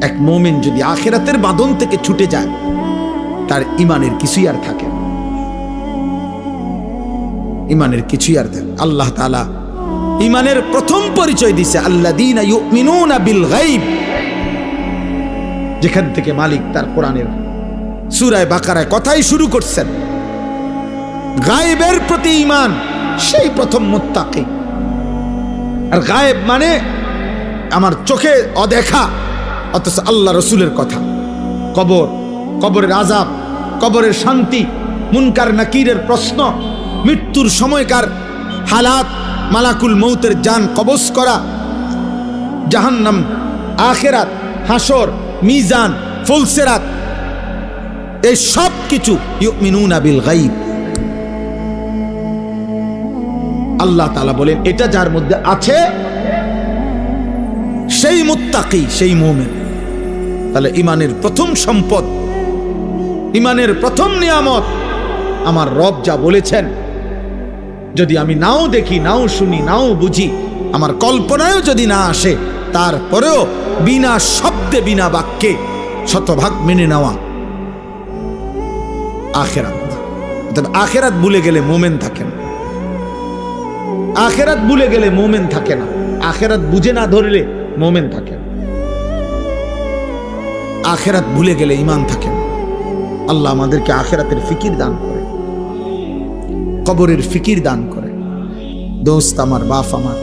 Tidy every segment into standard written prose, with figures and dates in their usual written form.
এক মুমিন যদি আখিরাতের বাঁধন থেকে ছুটে যায়, তার ইমানের কিছুই আর থাকে না, ইমানের কিছুই আর থাকে। আল্লাহ তাআলা ইমানের প্রথম পরিচয় দিছে আল্লাযীনা ইউমিনুনা বিল গায়ব, যেখান থেকে মালিক তার কোরআনের সূরা বাকারায় কথাই শুরু করছেন। গায়েবের প্রতি ঈমান, সেই প্রথম মুত্তাকি। আর গায়েব মানে আমার চোখে অদেখা, অথচ আল্লাহ রসুলের কথা। কবর, কবরের আযাব, কবরের শান্তি, মুনকার নাকিরের প্রশ্ন, মৃত্যুর সময়কার হালাত, মালাকুল মৌতের জান কবজ করা, জাহান্নাম, আখিরাত, হাসর, মিজান, ফুলসিরাত, এই সব কিছু ইউমিনুনা বিল গায়ব। আল্লাহ তাআলা বলেন এটা যার মধ্যে আছে সেই মুত্তাকি, সেই মুমিন। তাহলে ইমানের প্রথম সম্পদ, ইমানের প্রথম নিয়ামত আমার রব যা বলেছেন, যদি আমি নাও দেখি, নাও শুনি, নাও বুঝি, আমার কল্পনায়ও যদি না আসে, তারপরেও বিনা শব্দে, বিনা বাক্যে শতভাগ মেনে নেওয়া আখিরাত। তবে আখিরাত ভুলে গেলে মুমিন থাকে না, আখিরাত ভুলে গেলে মুমিন থাকে না, আখিরাত বুঝে না ধরলে মুমিন থাকে না, আখিরাত ভুলে গেলে ঈমান থাকে না। আল্লাহ আমাদেরকে আখিরাতের ফিকির দান করে, কবরের ফিকির দান করে। দোস্ত আমার, বাপ আমার,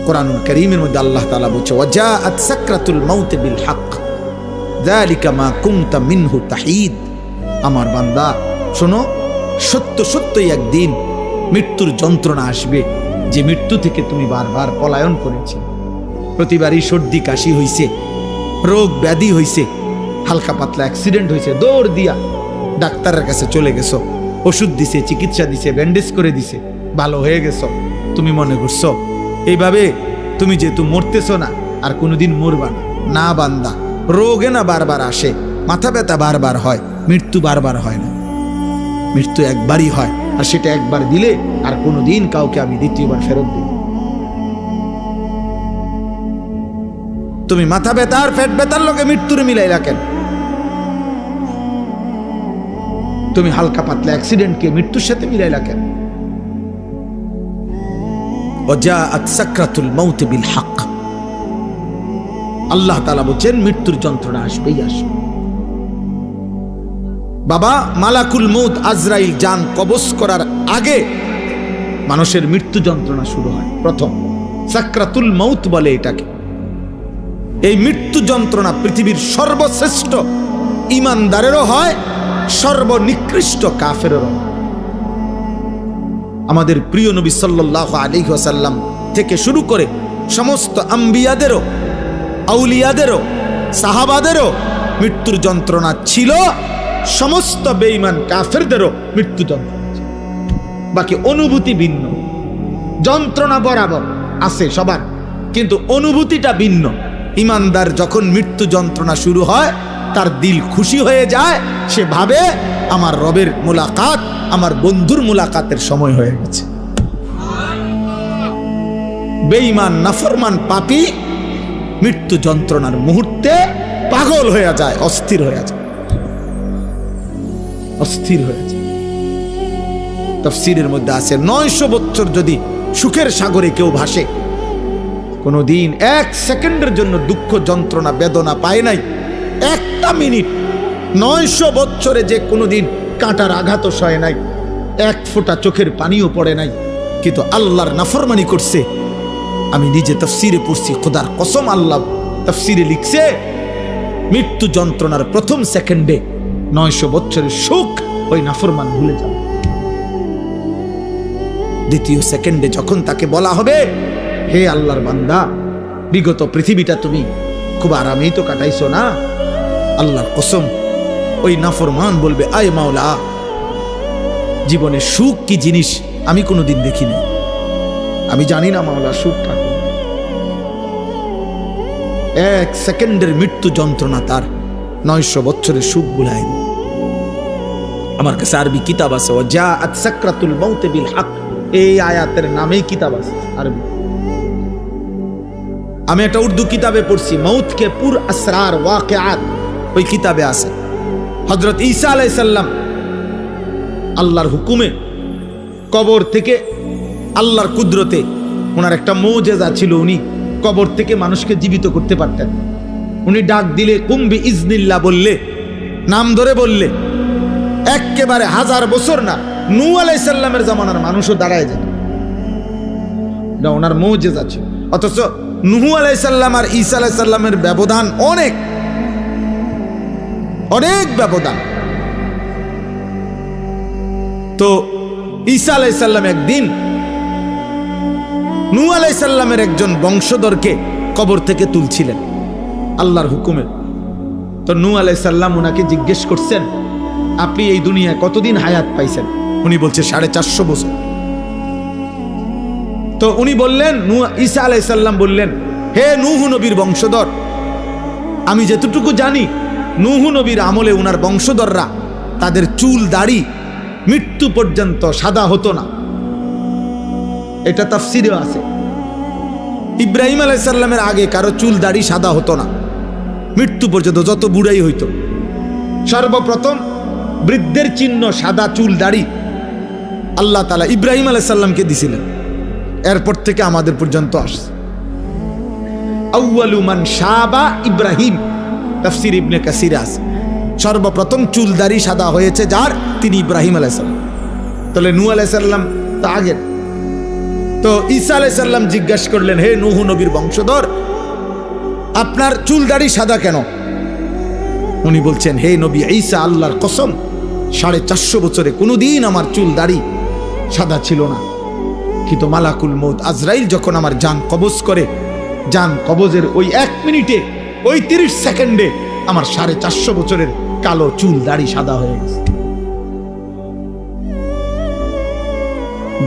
কোরআনুল কারীমের মধ্যে আল্লাহ তাআলা বলছে ওয়াজাআত সাকরাতুল মাউত বিল হক যালিকা মা কুনতা মিনহু তাহিদ। আমার বান্দা শোনো, সত্য সত্যই একদিন মৃত্যুর যন্ত্রণা আসবে, যে মৃত্যু থেকে তুমি বারবার পলায়ন করেছে। প্রতিবারই সর্দি কাশি হইছে, রোগ ব্যাধি হইছে, হালকা পাতলা অ্যাক্সিডেন্ট হয়েছে, দৌড় দিয়া ডাক্তারের কাছে চলে গেছো, ওষুধ দিছে, চিকিৎসা দিছে, ব্যান্ডেজ করে দিছে, ভালো হয়ে গেছো। তুমি মনে করছো এইভাবে তুমি যেহেতু মরতেছো না, আর কোনোদিন মরবা না। না বান্দা, রোগে না বারবার আসে, মাথা ব্যথা বারবার হয়, মৃত্যু বারবার হয় না। মৃত্যু একবারই হয়, আর সেটা একবার দিলে আর কোনোদিন কাউকে আমি দ্বিতীয়বার ফেরত দিই। তুমি মাথা ব্যথা আর পেট ব্যথার লোকে মৃত্যুর মিলাই রাখেন, তুমি হালকা পাতলা অ্যাক্সিডেন্টকে মৃত্যুর সাথে মিলাই রাখেন। ওয়াজাআত সাকরাতুল মাউত বিল হক। আল্লাহ তাআলা বলেন মৃত্যুর যন্ত্রণা আসবেই আসবে। বাবা, মালাকুল মউত আজরাইল জান কবজ করার আগে মানুষের মৃত্যু যন্ত্রণা শুরু হয়। প্রথম সাকরাতুল মাউত বলে এটাকে। এই মৃত্যু যন্ত্রণা পৃথিবীর সর্বশ্রেষ্ঠ ঈমানদারেরও হয়, সর্বনিকৃষ্ট কাফেরেরও। আমাদের প্রিয় নবী সাল্লাল্লাহু আলাইহি ওয়াসাল্লাম থেকে শুরু করে সমস্ত আম্বিয়াদেরও, আউলিয়াদেরও, সাহাবাদেরও মৃত্যুর যন্ত্রণা ছিল, সমস্ত বেঈমান কাফেরদেরও মৃত্যু যন্ত্রণা ছিল। বাকি অনুভূতি ভিন্ন, যন্ত্রণা বরাবর আছে সবার, কিন্তু অনুভূতিটা ভিন্ন। ঈমানদার যখন মৃত্যু যন্ত্রণা শুরু হয়, তার দিল খুশি হয়ে যায়, সে ভাবে আমার রবের মুলাকাত, আমার বন্ধুর মুলাকাতের সময় হয়ে গেছে। বেঈমান, নাফরমান, পাপী মৃত্যু যন্ত্রণার মুহূর্তে পাগল হয়ে যায়, অস্থির হয়ে যায়, অস্থির হয়ে যায়। তাফসীরের মধ্যে আছে 900 বছর যদি সুখের সাগরে কেউ ভাসে, কোনদিন 1 সেকেন্ডের জন্য দুঃখ, যন্ত্রণা, বেদনা পায় নাই, একটা মিনিট, 900 বছরে যে কোনদিন কাঁটার আঘাতও সয় নাই, 1 ফোঁটা চোখের পানিও পড়ে নাই, কিন্তু আল্লাহর নাফরমানি করছে। আমি নিজে তাফসীরে পড়ছি, খোদার কসম, আল্লাহ তাফসীরে লিখছে মৃত্যু যন্ত্রণার প্রথম সেকেন্ডে 900 বছরের সুখ ওই নাফরমান ভুলে যাবে। দ্বিতীয় সেকেন্ডে যখন তাকে বলা হবে, হে আল্লাহর বান্দা, বিগত পৃথিবীটা তুমি খুব আরামেই তো কাটাইছো না, আল্লাহর কসম ওই নাফরমান বলবে, আয় মাওলা, জীবনে সুখ কি জিনিস আমি কোনোদিন দেখিনি, আমি জানি না মাওলা সুখ থাকে। 1 সেকেন্ডের মৃত্যু যন্ত্রণা তার 900 বছরের সুখ বুলায়। আমার কাছে আরবি কিতাব আছে, ওয়াজাআত সাকরাতুল মাউত বিল হক, এই আয়াতের নামেই কিতাব আছে আরবি। আমি একটা উর্দু কিতাবে পড়ছি, মৌত কে পুর আসরার ওয়াকিআত, ওই কিতাবে আছে হযরত ঈসা আলাইহিস সালাম আল্লাহর হুকুমে কবর থেকে, আল্লাহর কুদরতে, ওনার একটা মুজিজা ছিল, উনি কবর থেকে মানুষকে জীবিত করতে পারতেন। উনি ডাক দিলে কুম্বি ইজনিল্লাহ বললে, নাম ধরে বললে, একেবারে 1000 বছর না, নূহ আলাইহিস সালামের জামানার মানুষও দাঁড়ায় যেত। এটা ওনার মুজিজা ছিল। অথচ নূহ আলাইহিস সালাম আর ঈসা আলাইহিস সালামের ব্যবধান অনেক অনেক ব্যবধান। তো ঈসা আলাইহিস সালাম একদিন নূহ আলাইহিস সালামের একজন বংশধরকে কবর থেকে তুলছিলেন আল্লাহর হুকুমে। তো নূহ আলাইহিস সালাম ওনাকে জিজ্ঞেস করছেন, আপনি এই দুনিয়ায় কতদিন হায়াত পাইছেন? উনি বলছে 450 বছর। তো উনি বললেন, ঈসা আলাইহিস সালাম বললেন, হে নূহ নবীর বংশধর, আমি যতটুকু জানি নূহ নবীর আমলে উনার বংশধররা তাদের চুল দাড়ি মৃত্যু পর্যন্ত সাদা হতো না। এটা তাফসিরে আছে। ইব্রাহিম আলাইহিস সালামের আগে কারো চুল দাড়ি সাদা হতো না মৃত্যু পর্যন্ত, যত বুড়াই হইতো। সর্বপ্রথম বৃদ্ধের চিহ্ন সাদা চুল দাড়ি আল্লাহ তাআলা ইব্রাহিম আলাইহিস সালামকে দিয়েছিলেন, এরপর থেকে আমাদের পর্যন্ত আসছে। আউয়ালু মান শাবা ইব্রাহিম, তাফসীর ইবনে কাসির আছে, সর্বপ্রথম চুল দাড়ি সাদা হয়েছে যার, তিনি ইব্রাহিম আলাইহিস সালাম। তাহলে নূহ আলাইহিস সালাম তো আগের। তো ঈসা আলাইহিস সালাম জিজ্ঞাসা করলেন, হে নূহ নবীর বংশধর, আপনার চুল দাড়ি সাদা কেন? উনি বলছেন, হে নবী ঈসা, আল্লাহর কসম 450 বছরে কোনোদিন আমার চুল দাড়ি সাদা ছিল না, কিন্তু মালাকুল মউত আজরাইল যখন আমার জান কবজ করে, জান কবজের ওই 1 মিনিটে, ওই 30 সেকেন্ডে আমার 450 বছরের কালো চুল দাড়ি সাদা হয়ে গেছে।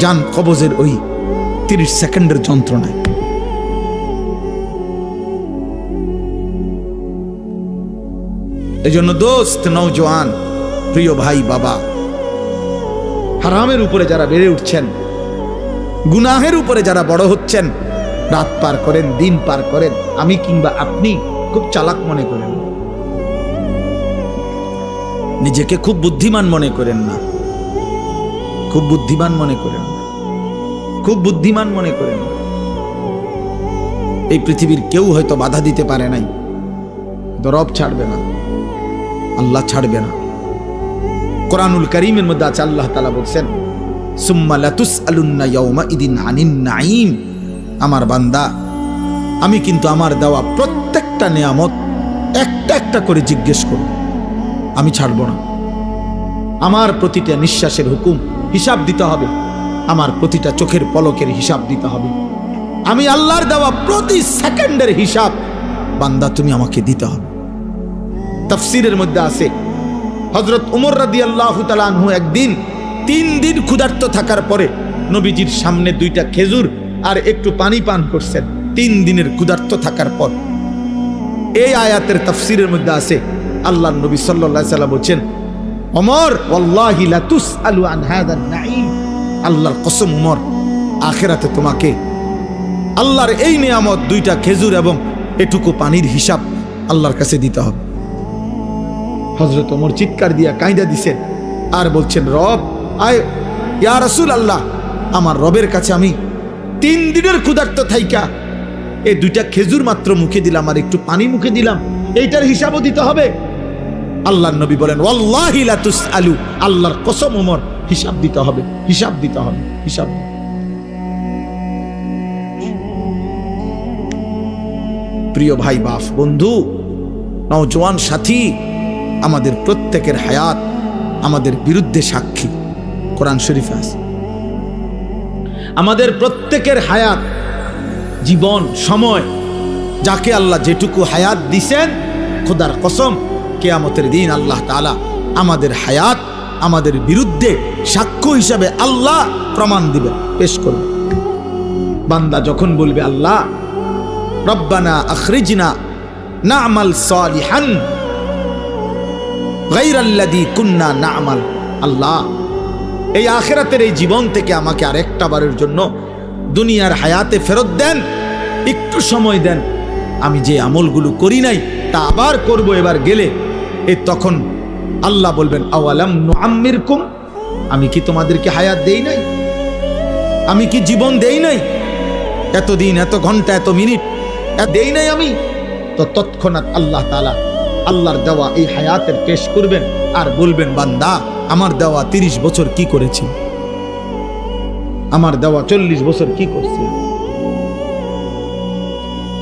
জান কবজের ওই 30 সেকেন্ডের যন্ত্রণায়। এজন্য দোস্ত, নওজোয়ান, প্রিয় ভাই, বাবা, হারামের উপরে যারা বেড়ে উঠছেন, গুনাহের উপরে যারা বড় হচ্ছেন, রাত পার করেন, দিন পার করেন, আমি কিংবা আপনি খুব চালাক মনে করেন, নিজেকে খুব বুদ্ধিমান মনে করেন না, খুব বুদ্ধিমান মনে করেন না, খুব বুদ্ধিমান মনে করেন না। এই পৃথিবীর কেউ হয়তো বাধা দিতে পারে নাই, রব ছাড়বে না, আল্লাহ ছাড়বে না। কোরআনুল কারীমের মধ্যে আছে, আল্লাহ তাআলা বলছেন, সুম্মা লাতুসআলুন্না ইয়াউমাইদিন আনিন নাঈম। আমার বান্দা, আমি কিন্তু আমার দেওয়া প্রত্যেকটা নিয়ামত একটা একটা করে জিজ্ঞেস করব, আমি ছাড়ব না। আমার প্রতিটা নিঃশ্বাসের হুকুম হিসাব দিতে হবে, আমার প্রতিটা চোখের পলকের হিসাব দিতে হবে। আমি আল্লাহর দেওয়া প্রতি সেকেন্ডের হিসাব বান্দা তুমি আমাকে দিতে হবে। তাফসীরের মধ্যে আছে, হযরত ওমর রাদিয়াল্লাহু তাআলা আনহু একদিন 3 দিন ক্ষুধার্ত থাকার পরে নবীজির সামনে 2টা খেজুর আর একটু পানি পান করছেন, 3 দিনের ক্ষুধার্ত থাকার পর। এই আয়াতের তাফসীরের মধ্যে আছে, আল্লাহর নবী সাল্লাল্লাহু আলাইহি সাল্লাম বলেন, ওমর ওয়াল্লাহি লা তুসআলু আন হাযান নাঈম, আল্লাহর কসম ওমর, আখিরাতে তোমাকে আল্লাহর এই নিয়ামত 2টা খেজুর এবং এটুকু পানির হিসাব আল্লাহর কাছে দিতে হবে। হযরত ওমর চিৎকার দিয়া কাঁদা দিছেন আর বলছেন, রব, আয় ইয়া রাসূলুল্লাহ, আমার রবের কাছে আমি 3 দিনের ক্ষুধার্ত থাইকা এই 2টা খেজুর মাত্র মুখে দিলাম আর একটু পানি মুখে দিলাম, এইটার হিসাবও দিতে হবে। আল্লাহর নবী বলেন, ওয়াল্লাহি লা তুসআলু, আল্লাহর কসম ওমর, হিসাব দিতে হবে, হিসাব দিতে হবে, হিসাব। প্রিয় ভাই, বাপ, বন্ধু, নওজোয়ান সাথী, আমাদের প্রত্যেকের হায়াত আমাদের বিরুদ্ধে সাক্ষী। কোরআন শরীফে আছে, আমাদের প্রত্যেকের হায়াত, জীবন, সময়, যাকে আল্লাহ যেটুকু হায়াত দিছেন, খোদার কসম কিয়ামতের দিন আল্লাহ তাআলা আমাদের হায়াত আমাদের বিরুদ্ধে সাক্ষ্য হিসাবে আল্লাহ প্রমাণ দিবেন, পেশ করবে। বান্দা যখন বলবে, আল্লাহ রব্বানা আখরিজনা না'মাল সালিহান গায়রাল্লাযী কুন্না না'মাল, আল্লাহ এই আখিরাতের এই জীবন থেকে আমাকে আরেকটা বারের জন্য দুনিয়ার হায়াতে ফেরত দেন, একটু সময় দেন, আমি যে আমলগুলো করি নাই তা আবার করব এবার গেলে। তখন আল্লাহ বলবেন আওয়ালাম নুআম্মিরকুম, আমি কি তোমাদেরকে হায়াত দেই নাই? আমি কি জীবন দেই নাই? এত দিন, এত ঘন্টা, এত মিনিট দেই নাই আমি? তো তৎক্ষণাৎ আল্লাহ তাআলা আল্লাহর দেওয়া এই হায়াতের পেশ করবেন আর বলবেন, বান্দা আমার দেওয়া 30 বছর কি করেছিল, আমার দেওয়া 40 বছর কি করছিল,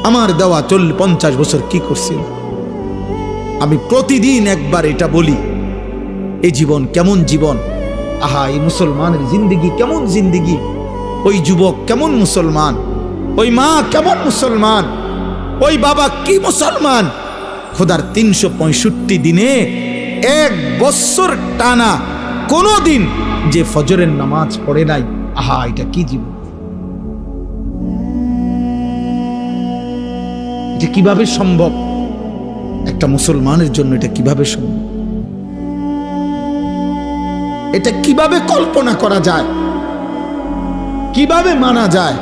আমার দেওয়া 50 বছর কি করছিল? আমি প্রতিদিন একবার এটা বলি, এই জীবন কেমন জীবন, আহা এই মুসলমানের জিন্দেগি কেমন জিন্দেগি, ওই যুবক কেমন মুসলমান, ওই মা কেমন মুসলমান, ওই বাবা কি মুসলমান। খোদার 365 দিনে 1 বছর টানা কোনো দিন যে ফজরের নামাজ পড়ে নাই, আহা এটা কি জীবন, এটা কিভাবে সম্ভব? একটা মুসলমানের জন্য এটা কিভাবে সম্ভব? এটা কিভাবে কল্পনা করা যায়, কিভাবে মানা যায়?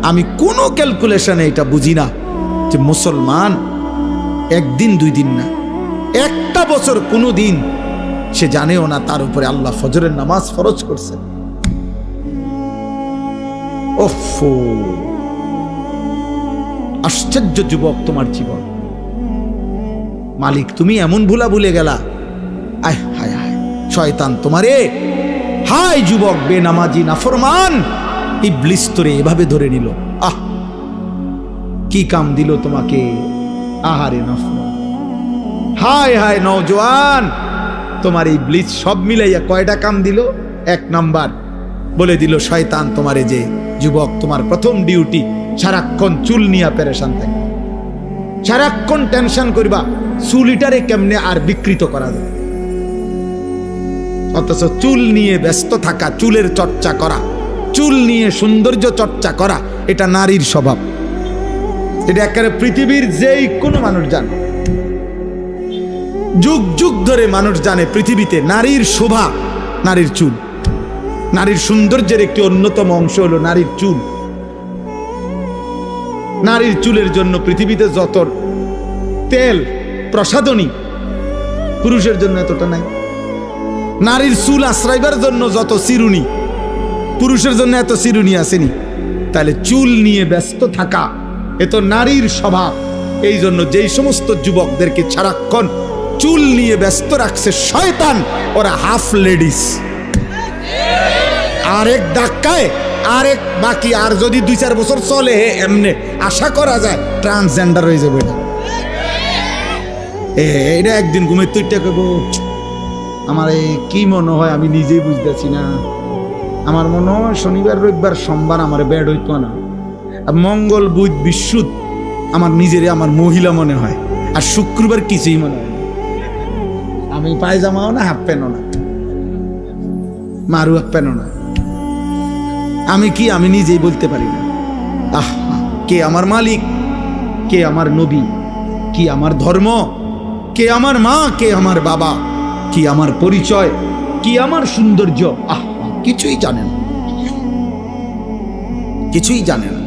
আমি কোনো ক্যালকুলেশনে এটা বুঝি না যে মুসলমান একদিন 2 দিন না, 1টা বছর কোনো দিন সে জানেও না তার উপরে আল্লাহ ফজরের নামাজ ফরজ করছে। ওফো, আশ্চর্য যুবক তোমার জীবন। মালিক তুমি এমন ভুলা ভুলে গেলা, আয় হায় হায় শয়তান তোমারে, হায় যুবক বেনামাজি নাফরমান, ইবলিস তোরে এভাবে ধরে নিল। আহ কি কাম দিল তোমাকে, আহারে নাফরমান, হায় হায় নওজোয়ান, তোমার ইবলিস সব মিলাইয়া কয়টা কাম দিল? 1 নাম্বার বলে দিল শয়তান তোমারে যে যুবক তোমার প্রথম ডিউটি সারাক্ষণ চুল নিয়ে পেরেশান থাকে, সারাক্ষণ টেনশন করবা চুলিটারে কেমনে আর বিকৃত করা যায়। অথচ চুল নিয়ে ব্যস্ত থাকা, চুলের চর্চা করা, চুল নিয়ে সৌন্দর্য চর্চা করা, এটা নারীর স্বভাব। এটা একেবারে পৃথিবীর যেই কোনো মানুষ জানে, যুগ যুগ ধরে মানুষ জানে পৃথিবীতে নারীর শোভা, নারীর চুল। নারীর সৌন্দর্যের একটি অন্যতম অংশ হলো নারীর চুল। নারীর চুলের জন্য পৃথিবীতে যত তেল প্রসাধনী, পুরুষের জন্য এতটা নাই। নারীর চুল আশ্রাইবার জন্য যত চিরুনি, পুরুষের জন্য এত চিরুনি আসেনি। তাহলে চুল নিয়ে ব্যস্ত থাকা এ তো নারীর স্বভাব। এই জন্য যেই সমস্ত যুবকদেরকে সারাক্ষণ চুল নিয়ে ব্যস্ত রাখছে শয়তান, ওরা হাফ লেডিস। আরেক ধাক্কায় আরেক বাকি, আর যদি 2-4 বছর চলে এমনে আশা করা যায় ট্রান্সজেন্ডার হয়ে যাবে। এটা একদিন ঘুমে তুইটা কইব, আমার কি মনে হয় আমি নিজেই বুঝতেছি না। আমার মনে হয় শনিবার রবিবার সোমবার আমার বেড হইতো না, মঙ্গল বুধ বিশুদ্ধ আমার নিজেরে আমার মহিলা মনে হয়, আর শুক্রবার কিছুই মনে হয়। আমি পায়জামাও না, হাফ প্যান্টও না, মারু হাফ প্যান্টও না। আমি কি আমি নিজেই বলতে পারি না। আহ, কে আমার মালিক, কে আমার নবী, কি আমার ধর্ম, কে আমার মা, কে আমার বাবা, কি আমার পরিচয়, কি আমার সৌন্দর্য, আহ কিছুই জানে না, কিছুই জানে না।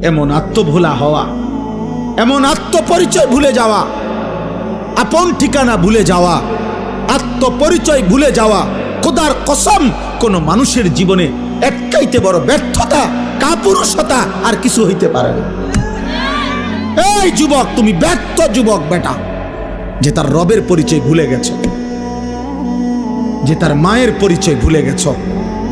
এমন আত্মভোলা হওয়া, এমন আত্মপরিচয় ভুলে যাওয়া, আপন ঠিকানা ভুলে যাওয়া, আত্মপরিচয় ভুলে যাওয়া, খোদার কসম কোন মানুষের জীবনে একটাইতে বড় ব্যর্থতা, কাপুরুষতা আর কিছু হইতে পারে না। এই যুবক, তুমি ব্যর্থ যুবক বেটা, যে তার রবের পরিচয় ভুলে গেছ, যে তার মায়ের পরিচয় ভুলে গেছ,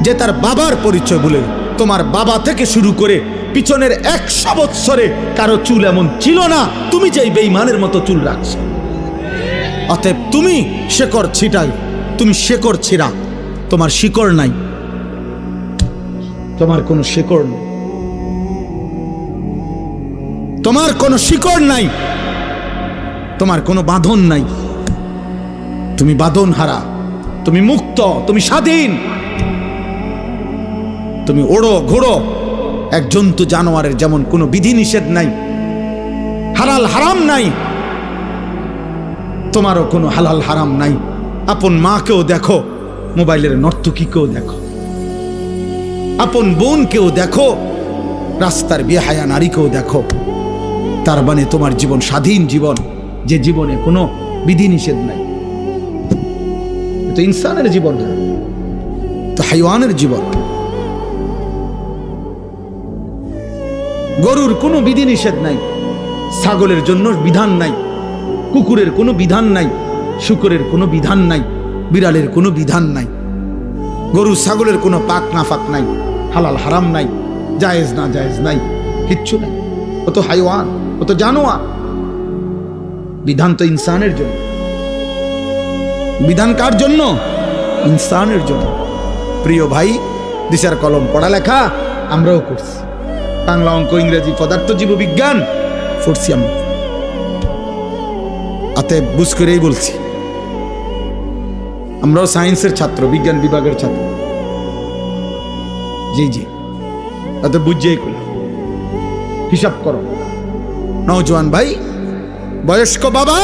যে তার বাবার পরিচয় ভুলে। তোমার বাবা থেকে শুরু করে পিছনের 100 বৎসরে কারো চুল এমন ছিল না তুমি যেই বেঈমানের মতো চুল রাখছো। অতএব তুমি শেকড় ছিটাই, তুমি শেকড় ছিড়া, তোমার শিকড় নাই, তোমার কোনো শিকড় নেই, তোমার কোনো শিকড় নাই, তোমার কোনো বাঁধন নাই। তুমি বাঁধন হারা, তুমি মুক্ত, তুমি স্বাধীন, তুমি ওড়ো ঘোড়ো। এক জন্তু জানোয়ারের যেমন কোনো বিধি নিষেধ নাই, হালাল হারাম নাই, তোমারও কোনো হালাল হারাম নাই। আপন মাকেও দেখো, মোবাইলের নর্তকীকেও দেখো, আপন বোনকেও দেখো, রাস্তার বেহায়া নারীকেও দেখো, তার মানে তোমার জীবন স্বাধীন জীবন, যে জীবনে কোনো বিধিনিষেধ নাই। তো ইনসানের জীবন না, তো হাইওয়ানের জীবন। গরুর কোনো বিধিনিষেধ নাই, ছাগলের জন্য বিধান নাই, কুকুরের কোনো বিধান নাই, শূকরের কোনো বিধান নাই, বিড়ালের কোনো বিধান নাই, গরু ছাগলের কোনো পাক না ফাক নাই, হালাল হারাম নাই, জায়েজ না জায়েজ নাই, কিচ্ছু নাই। ও তো হাইওয়ান, ও তো জানোয়ার। বিধান তো ইনসানের জন্য। বিধান কার জন্য? ইনসানের জন্য। প্রিয় ভাই, দিশার কলম পড়ালেখা আমরাও করছি, বাংলা, অঙ্ক, ইংরেজি, পদার্থ, জীববিজ্ঞান পড়ছি আমরা। অতএব বুঝ করেই বলছি, আমরাও সায়েন্সের ছাত্র, বিজ্ঞান বিভাগের ছাত্র। জি জি, অতএব বুঝছেই করলাম। হিসাব করো নওজোয়ান ভাই, বয়স্ক বাবা,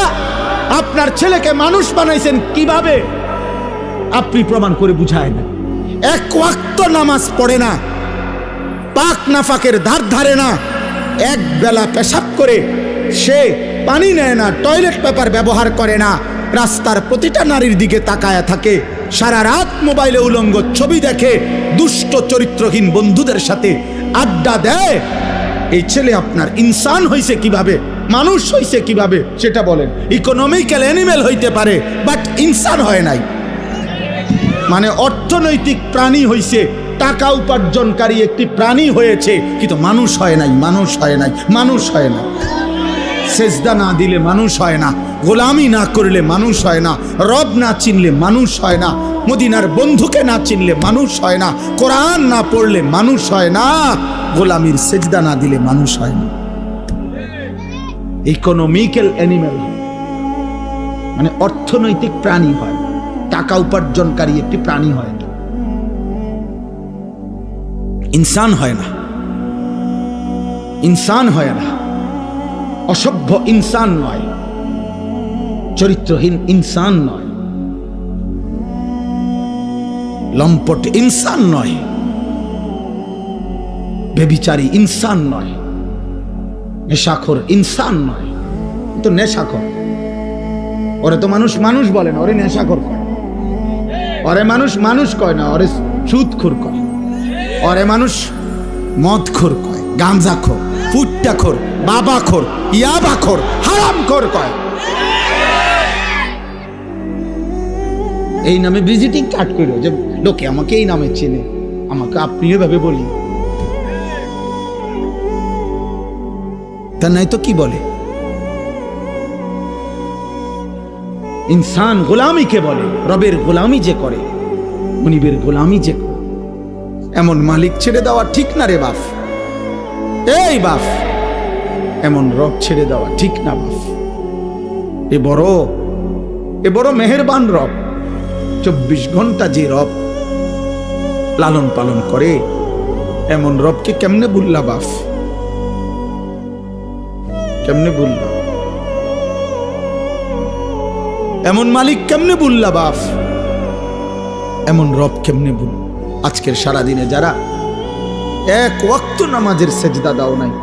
আপনার ছেলেকে মানুষ বানাইছেন কিভাবে? আপনি প্রমাণ করে বুঝায় না। এক ওয়াক্ত নামাজ পড়ে না, পাক নাফাকের ধার ধারে না, এক বেলা পেশাব করে সে পানি নেয় না, টয়লেট পেপার ব্যবহার করে না, রাস্তার প্রতিটা নারীর দিকে তাকায়া থাকে, সারা রাত মোবাইলে উলঙ্গ ছবি দেখে, দুষ্ট চরিত্রহীন বন্ধুদের সাথে আড্ডা দেয়। এই ছেলে আপনার ইনসান হইছে কিভাবে, মানুষ হইছে কিভাবে সেটা বলেন। ইকোনমিক্যাল অ্যানিমেল হইতে পারে, বাট ইনসান হয় নাই। মানে অর্থনৈতিক প্রাণী হইছে, টাকা উপার্জনকারী একটি প্রাণী হয়েছে, কিন্তু মানুষ হয় নাই, মানুষ হয় নাই, মানুষ হয় না। সেজদা না দিলে মানুষ হয় না, গোলামি না করলে মানুষ হয় না, রব না চিনলে মানুষ হয় না, মদিনার বন্ধুকে না চিনলে মানুষ হয় না, কোরআন না পড়লে মানুষ হয় না, গোলামির সেজদা না দিলে মানুষ হয় না। ইকোনমিক্যাল অ্যানিমেল, মানে অর্থনৈতিক প্রাণী হয়, টাকা উপার্জনকারী একটি প্রাণী হয় না, ইনসান হয় না, ইনসান হয় না। অসভ্য ইনসান নয়, চরিত্রহীন ইনসান নয়, লম্পট ইনসান নয়, বেবিচারী ইনসান নয়, নেশাখোর ইনসান নয়। তো নেশাখোর, ওরে তো মানুষ মানুষ বলে না, ওরে নেশাখোর কয়। ওরে মানুষ মানুষ কয় না, ওরে সুদখোর কয়। ওরে মানুষ মদখোর কয়, গাঁজাখোর, ফুট্টাখোর, বাবাখোর, ইয়াবাখোর, হারামখোর কয়। এই নামে ভিজিটিং কার্ড করো যে লোকে আমাকে এই নামে চেনে, আমাকে আপনিও ভাবে বলি, তা নাই তো কি বলে? ইনসান গোলামিকে বলে, রবের গোলামি যে করে, মুনিবের গোলামি যে করে, এমন মালিক ছেড়ে দেওয়া ঠিক না রে বাপ। এই বাপ, এমন রব ছেড়ে দেওয়া ঠিক না বাপ। এ বড় মেহেরবান রব, 24 ঘন্টা যে রব লালন পালন করে, এমন রবকে কেমনে ভুললা বাপ? কেমনে ভুললা? এমন মালিক কেমনে ভুললা বাপ? এমন রব কেমনে ভুল? আজকের সারাদিনে যারা এক ওয়াক্ত নামাজের সেজদা দাও নাই,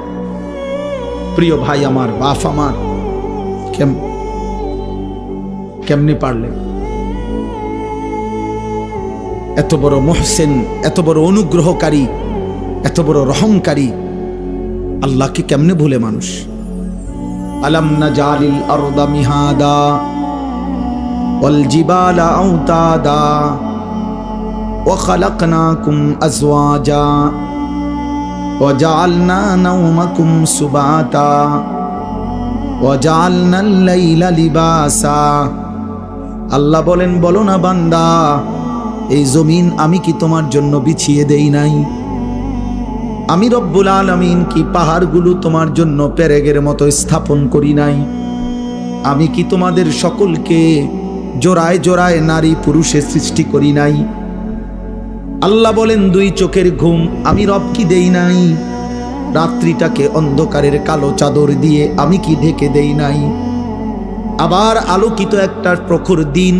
প্রিয় ভাই আমার, বাপ আমার, কেমনে পারলেন? এত বড় মুহসিন, এত বড় অনুগ্রহকারী, এত বড় রহমকারী আল্লাহকে কেমনে ভুলে মানুষ? আলাম নাজালিল আরদা মিহাদা ওয়াল জিবালা আওতাদা ওয়া খালাকনাকুম আজওয়াজা ওয়া জাআলনা নাওমাকুম সুবাতা ওয়া জাআলনাল লাইলা লিবাসা। আল্লাহ বলেন, বলো না বান্দা, এই জমিন আমি কি তোমার জন্য বিছিয়ে দেই নাই? আমি রব্বুল আলামিন কি পাহাড়গুলো তোমার জন্য পেরেগের মতো স্থাপন করি নাই? আমি কি তোমাদের সকলকে জোড়ায় জোড়ায় নারী পুরুষে সৃষ্টি করি নাই? আল্লাহ বলেন, 2 চোখের ঘুম আমি রব কি দেই নাই? রাত্রিটাকে অন্ধকারের কালো চাদর দিয়ে আমি কি ঢেকে দেই নাই? আবার আলোকিত একটা প্রখর দিন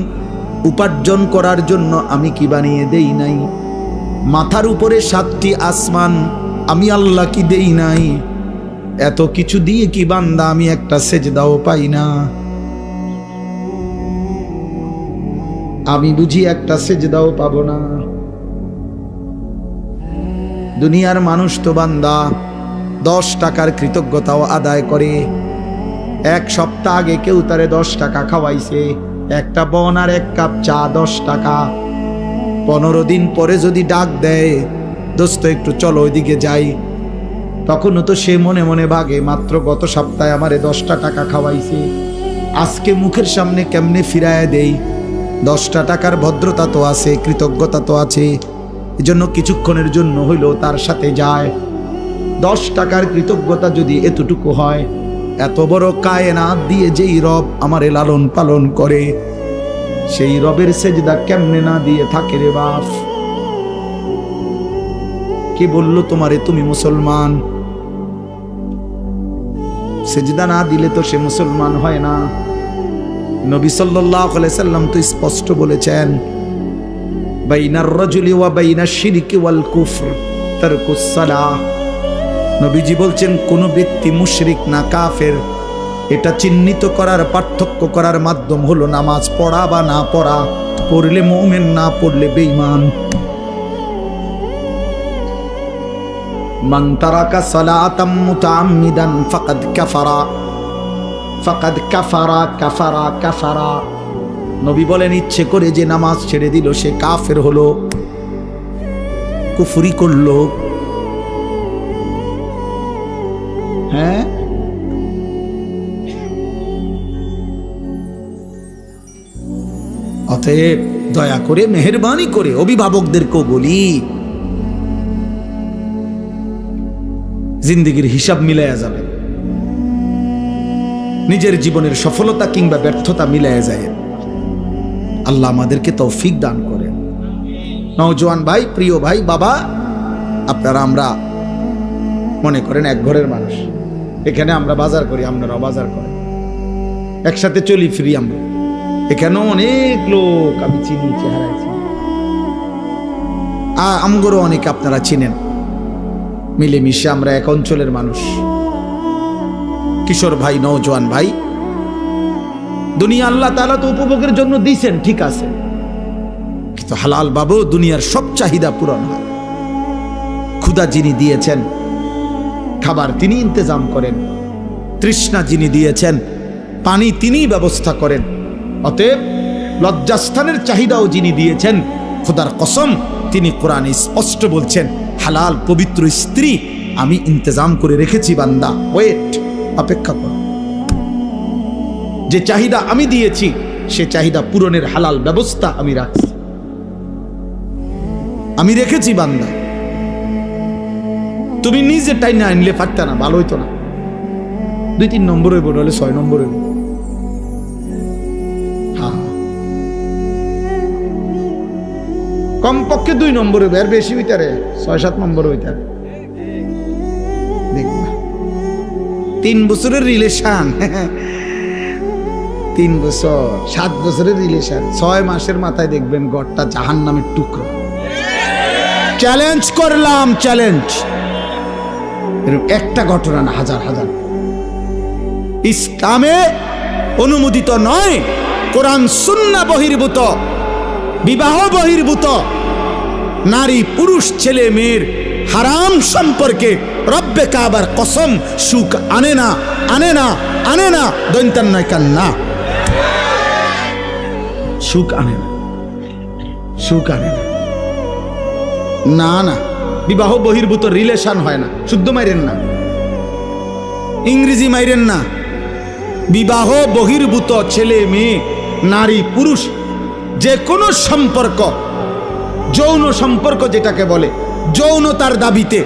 উপার্জন করার জন্য আমি কি বানিয়ে দেই নাই? মাথার উপরে 7টি আসমান আমি আল্লাহ কি দেই নাই? এত কিছু দিয়ে কি বান্দা আমি একটা সেজদাও পাই না? আমি বুঝি একটা সেজদাও পাবো না? দুনিয়ার মানুষ তো বান্দা 10 টাকার কৃতজ্ঞতাও আদায় করে। এক সপ্তাহ আগে কেউ তারে 10 টাকা খাওয়াইছে, একটা বন আর 1 কাপ চা 10 টাকা। 15 দিন পরে যদি ডাক দেয়, দোস্ত একটু চলো ওইদিকে যাই, তখনও তো সে মনে মনে ভাগে মাত্র গত সপ্তাহে আমারে 10টা টাকা খাওয়াইছে, আজকে মুখের সামনে কেমনে ফিরায় দেই? 10টা টাকার ভদ্রতা তো আছে, কৃতজ্ঞতা তো আছে, এজন্য কিছুক্ষণের জন্য হইলেও তার সাথে যায়। 10 টাকার কৃতজ্ঞতা যদি এতটুকু হয়, এত বড় কায়নাত দিয়ে যেই রব আমারে লালন পালন করে, সেই রবের সেজদা কেমনে না দিয়ে থাকে রে বাপ? কে বললো তোমারে তুমি মুসলমান? সেজদা না দিলে তো সে মুসলমান হয় না। নবী সাল্লাল্লাহু আলাইহি সাল্লাম তো স্পষ্ট বলেছেন, বাইনার রাজুলি ওয়া বাইনাশ শিরকি ওয়াল কুফর তারকুস সালাহ। নবীজি বলছেন, কোন ব্যক্তি মুশরিক না কাফের, এটা চিহ্নিত করার, পার্থক্য করার মাধ্যম হলো নামাজ পড়া বা না পড়া। পড়লে মুমিন, না পড়লে বেঈমান। মান তারাকা সালাতাম মুতাআম্মিদান ফাকাদ কাফারা, ফাকাদ কাফারা, কাফারা, কাফারা। নবী বলেন, ইচ্ছে করে যে নামাজ ছেড়ে দিল সে কাফের হলো, কুফরি করলো। হ্যাঁ, অতএব দয়া করে, মেহেরবানি করে অভিভাবকদেরকেও বলি, জিন্দেগির হিসাব মিলাইয়া যাবে, নিজের জীবনের সফলতা কিংবা ব্যর্থতা মিলাইয়া যায়। আল্লাহ আমাদেরকে তৌফিক দান করেন। নওজোয়ান ভাই, প্রিয় ভাই, বাবা, আপনারা আমরা মনে করেন এক ঘরের মানুষ, এখানে আমরা বাজার করি, আপনারাও বাজার করেন, একসাথে চলি ফিরি আমরা। এখানেও অনেক লোক আমি চিনি, চেহারায় চিনি, আমগরও অনেক আপনারা চিনেন। মিলেমিশে আমরা এক অঞ্চলের মানুষ। কিশোর ভাই, নওজোয়ান ভাই, দুনিয়া আল্লাহ তাআলা তো উপভোগের জন্য দিয়েছেন, ঠিক আছে, কিন্তু হালাল বাবু দুনিয়ার সব চাহিদা পূরণ হয়। ক্ষুধা যিনি দিয়েছেন, খাবার তিনি ইন্তজাম করেন। তৃষ্ণা যিনি দিয়েছেন, পানি তিনিই ব্যবস্থা করেন। অতএব লজ্জাস্থানের চাহিদাও যিনি দিয়েছেন, খোদার কসম, তিনি কোরআনে স্পষ্ট বলছেন, হালাল পবিত্র স্ত্রী আমি ইন্তজাম করে রেখেছি বান্দা, ওয়েট, অপেক্ষা কর। যে চাহিদা আমি দিয়েছি সে চাহিদা পূরণের হালাল ব্যবস্থা আমি রাখছি, আমি রেখেছি বান্দা। তুমি নিজে টাই না আনলে পারতা না, ভালো হইতো না। 2-3 নম্বর হইব, নাহলে 6 নম্বর হইব। হ্যাঁ, কমপক্ষে 2 নম্বর হইব, আর বেশি হইতারে 6-7 নম্বর হইতারে। দেখবা 3 বছরের রিলেশন, 3 বছর 7 বছরের রিলেশন, 6 মাসের মাথায় দেখবেন ঘরটা জাহান্নামের টুকরো। চ্যালেঞ্জ করলাম, চ্যালেঞ্জ। একটা ঘটনা না, হাজার হাজার। ইসলামে অনুমোদিত নয়, কোরআন সুন্নাহ বহির্ভূত, বিবাহ বহির্ভূত নারী পুরুষ ছেলে মেয়ের হারাম সম্পর্কে রব্বে কাবার কসম সুখ আনে না, আনে না, আনে না, দৈন্তান নয় কান না, সুখ আনে না, সুখ আনে না। না না, বিবাহ বহির্ভূত রিলেশন হয় না। শুদ্ধ মাইরেন না, ইংরেজি মাইরেন না। বিবাহ বহির্ভূত ছেলে মেয়ে, নারী পুরুষ, যে কোনো সম্পর্ক, যৌন সম্পর্ক যেটাকে বলে, যৌনতার দাবিতে,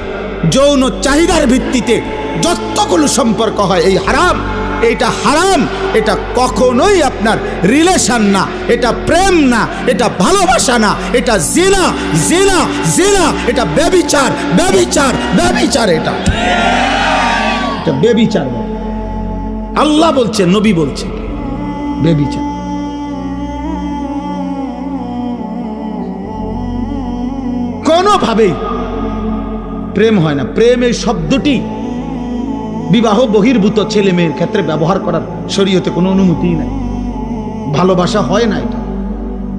যৌন চাহিদার ভিত্তিতে যতগুলো সম্পর্ক হয়, এই হারাম, এটা হারাম। এটা কখনোই আপনার রিলেশন না, এটা প্রেম না, এটা ভালোবাসা না, এটা জিনা, জিনা, জিনা, এটা ব্যভিচার, ব্যভিচার, ব্যভিচার, এটা ব্যভিচার। আল্লাহ বলছে, নবী বলছে, ব্যভিচার। কোনোভাবেই প্রেম হয় না। প্রেম এই শব্দটি বিবাহ বহির্ভূত ছেলে মেয়ের ক্ষেত্রে ব্যবহার করার শরীয়তে কোনো অনুমতি নাই। ভালোবাসা হয় না এটা।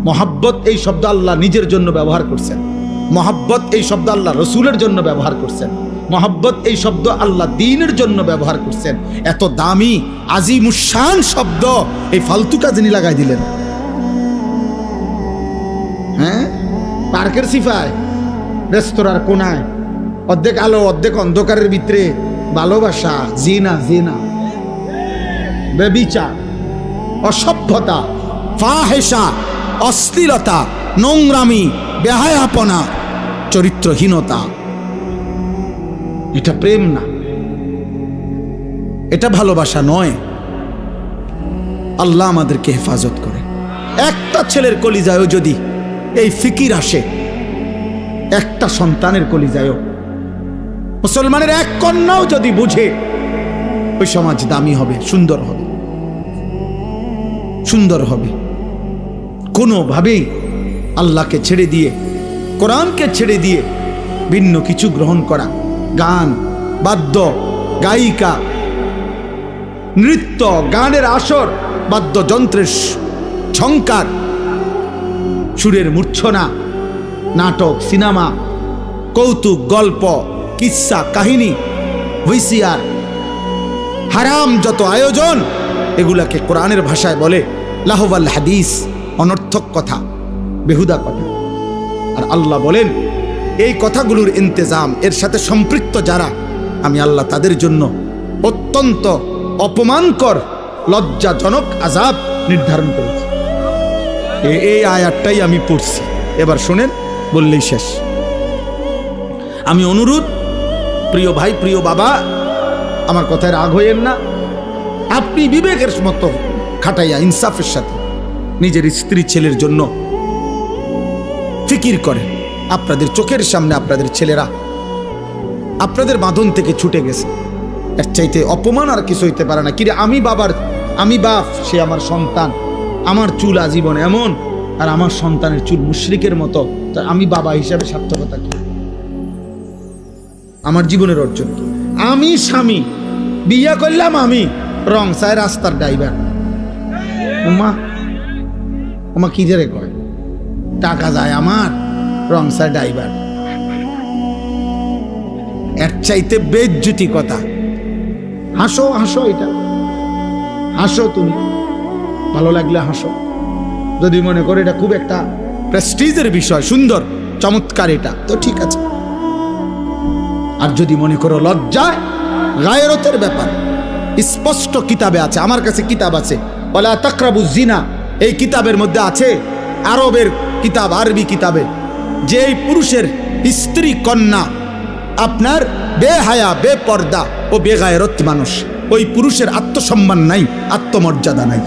মহাব্বত এই শব্দ আল্লাহ নিজের জন্য ব্যবহার করছেন, মহাব্বত এই শব্দ আল্লাহ রসুলের জন্য ব্যবহার করছেন, মহাব্বত এই শব্দ আল্লাহ দ্বীনের জন্য ব্যবহার করছেন। এত দামি আজিমুশান শব্দ এই ফালতু কাজে লাগাই দিলেন। হ্যাঁ, পার্কের সিফায়, রেস্তোরাঁর কোনায়, অর্ধেক আলো অর্ধেক অন্ধকারের ভিতরে ভালোবাসা, জিনা জিনা, বেবিচার, অসভ্যতা, ফাহেশা, অশ্লীলতা, নোংরামি, বেহায়াপনা, চরিত্রহীনতা, এটা প্রেম না, এটা ভালোবাসা নয়। আল্লাহ আমাদেরকে হেফাজত করে। একটা ছেলের কলিজায়ও যদি এই ফিকির আসে, একটা সন্তানের কলিজায়ও, মুসলমানের এক কন্যাও যদি বুঝে, ওই সমাজ দামি হবে, সুন্দর হবে, সুন্দর হবে। কোনোভাবেই আল্লাহকে ছেড়ে দিয়ে, কোরআনকে ছেড়ে দিয়ে ভিন্ন কিছু গ্রহণ করা, গান, বাদ্য, গায়িকা, নৃত্য, গানের আসর, বাদ্যযন্ত্রের ঝংকার, সুরের মূর্ছনা, নাটক, সিনেমা, কৌতুক, গল্প, কিস্সা, কাহিনী, হুইসিয়ার, হারাম যত আয়োজন, এগুলাকে কোরআনের ভাষায় বলে লাহওয়াল হাদিস, অনর্থক কথা, বেহুদা কথা। আর আল্লাহ বলেন এই কথাগুলোর ইন্তেজাম, এর সাথে সম্পৃক্ত যারা, আমি আল্লাহ তাদের জন্য অত্যন্ত অপমানকর, লজ্জাজনক আযাব নির্ধারণ করেছি। এই আয়াতটাই আমি পড়ছি, এবার শোনেন, বললেই শেষ। আমি অনুরোধ, প্রিয় ভাই, প্রিয় বাবা, আমার কথায় রাগ হইয়েন না। আপনি বিবেকের মতো খাটাইয়া ইনসাফের সাথে নিজের স্ত্রী ছেলের জন্য ফিকির করেন। আপনাদের চোখের সামনে আপনাদের ছেলেরা আপনাদের বাঁধন থেকে ছুটে গেছে, এর চাইতে অপমান আর কিছু হইতে পারে না। কিরে, আমি বাপ, সে আমার সন্তান, আমার চুল আজীবন এমন, আর আমার সন্তানের চুল মুশরিকের মতো, তা আমি বাবা হিসাবে সার্থকতা কি? আমার জীবনের অর্জন কি? আমি স্বামী, বিয়ে করলাম, আমি রং চাই রাস্তার ড্রাইভার। ওমা কি যে কয়, টাকা যায় আমার, রং চাই ড্রাইভার। এর চাইতে বেজ্জতি কথা। হাসো হাসো, এটা হাসো, তুমি ভালো লাগলে হাসো। যদি মনে করো এটা খুব একটা প্রেস্টিজের বিষয়, সুন্দর, চমৎকার, এটা তো ঠিক আছে। আর যদি মনে করো লজ্জায়, গায়রতের ব্যাপার, স্পষ্ট কিতাবে আছে, আমার কাছে কিতাব আছে, ওয়ালা তাকরাবুজ জিনা, এই কিতাবের মধ্যে আছে, আরবের কিতাব, আরবি কিতাবে, যে এই পুরুষের স্ত্রী কন্যা আপনার বেহায়া, বেপর্দা ও বেগায়রত মানুষ, ওই পুরুষের আত্মসম্মান নাই, আত্মমর্যাদা নাই।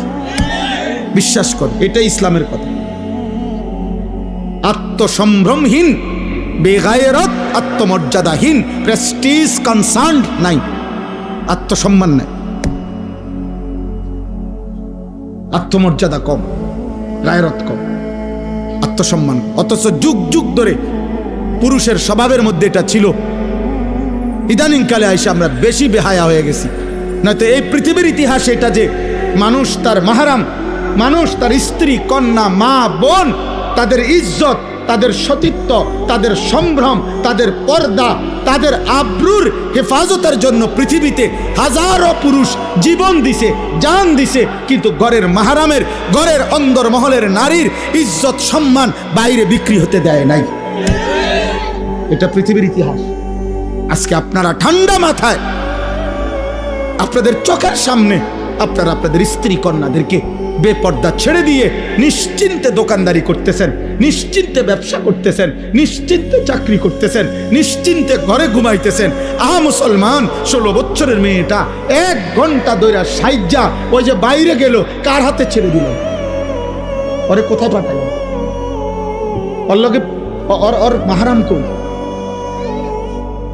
বিশ্বাস কর, এটা ইসলামের কথা। আত্মসম্ভ্রমহীন, বেগায়রত, আত্মমর্যাদাহীন, প্রেস্টিজ কনসার্ন নাই, আত্মসম্মান নাই, আত্মমর্যাদা কম, গায়রত কম, আত্মসম্মান। অথচ যুগ যুগ ধরে পুরুষের স্বভাবের মধ্যে এটা ছিল। ইদানিং কালে আইসা আমরা বেশি বেহায়া হয়ে গেছি। নয়তো এই পৃথিবীর ইতিহাসে এটা যে মানুষ তার মাহারাম, মানুষ তার স্ত্রী, কন্যা, মা, বোন, তাদের ইজ্জত, তাদের সতীত্ব, তাদের সম্ভ্রম, তাদের পর্দা, তাদের আব্রুর হেফাজতের জন্য পৃথিবীতে হাজারো পুরুষ জীবন দিছে, জান দিছে, কিন্তু ঘরের মাহারামের, ঘরের অন্দর মহলের নারীর ইজ্জত সম্মান বাইরে বিক্রি হতে দেয় নাই। এটা পৃথিবীর ইতিহাস। আজকে আপনারা ঠান্ডা মাথায় আপনাদের চোখের সামনে আপনারা আপনাদের স্ত্রী কন্যাদেরকে বেপর্দা ছেড়ে দিয়ে নিশ্চিন্তে দোকানদারি করতেছেন, নিশ্চিন্তে ব্যবসা করতেছেন, নিশ্চিন্তে চাকরি করতেছেন, নিশ্চিন্তে ঘরে ঘুমাইতেছেন। আহা মুসলমান, 16 বছরের মেয়েটা 1 ঘন্টা ধরে সাইজা ওই যে বাইরে গেল, কার হাতে ছেড়ে দিল? ওরে কোথায় পাঠাই? ওর লগে ওর মাহারাম কই?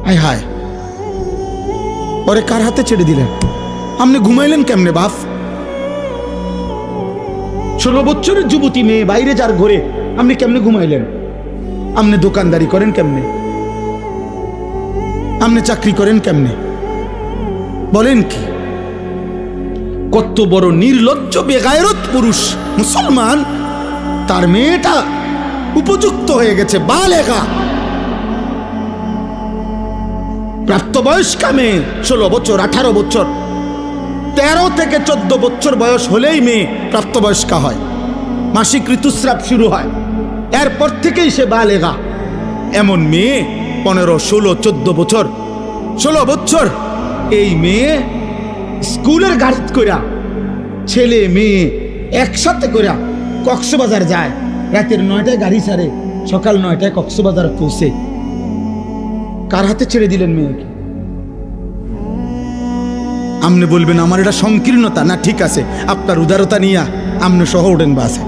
হায় হায়, ওরে কার হাতে ছেড়ে দিলেন? আপনি ঘুমাইলেন কেমনে বাপ? 16 বছরের যুবতী মেয়ে বাইরে যার ঘরে আপনি কেমনে ঘুমাইলেন? আপনি দোকানদারি করেন কেমনে? আপনি চাকরি করেন কেমনে? বলেন কি? কত বড় নির্লজ্জ বেগায়রত পুরুষ মুসলমান, তার মেয়েটা উপযুক্ত হয়ে গেছে, বালেগা, প্রাপ্তবয়স্কা মেয়ে, 16 বছর 18 বছর, 13 থেকে 14 বছর বয়স হলেই মেয়ে প্রাপ্তবয়স্কা হয়, মাসিক ঋতুস্রাব শুরু হয়, এরপর থেকেই সে বালেগা। এমন মেয়ে 15, 16, 14 বছর, 16 বছর, এই মেয়ে স্কুলের গাড়িতে কইরা ছেলে মেয়ে একসাথে কইরা কক্সবাজার যায়, রাতের 9টায় গাড়ি ছাড়ে, সকাল 9টায় কক্সবাজার পৌঁছে। কার হাতে ছেড়ে দিলেন মেয়েকে? আপনি বলবেন আমার এটা সংকীর্ণতা, না ঠিক আছে, আপনার উদারতা নিয়ে আপনি সহ ওঠেন বাসে।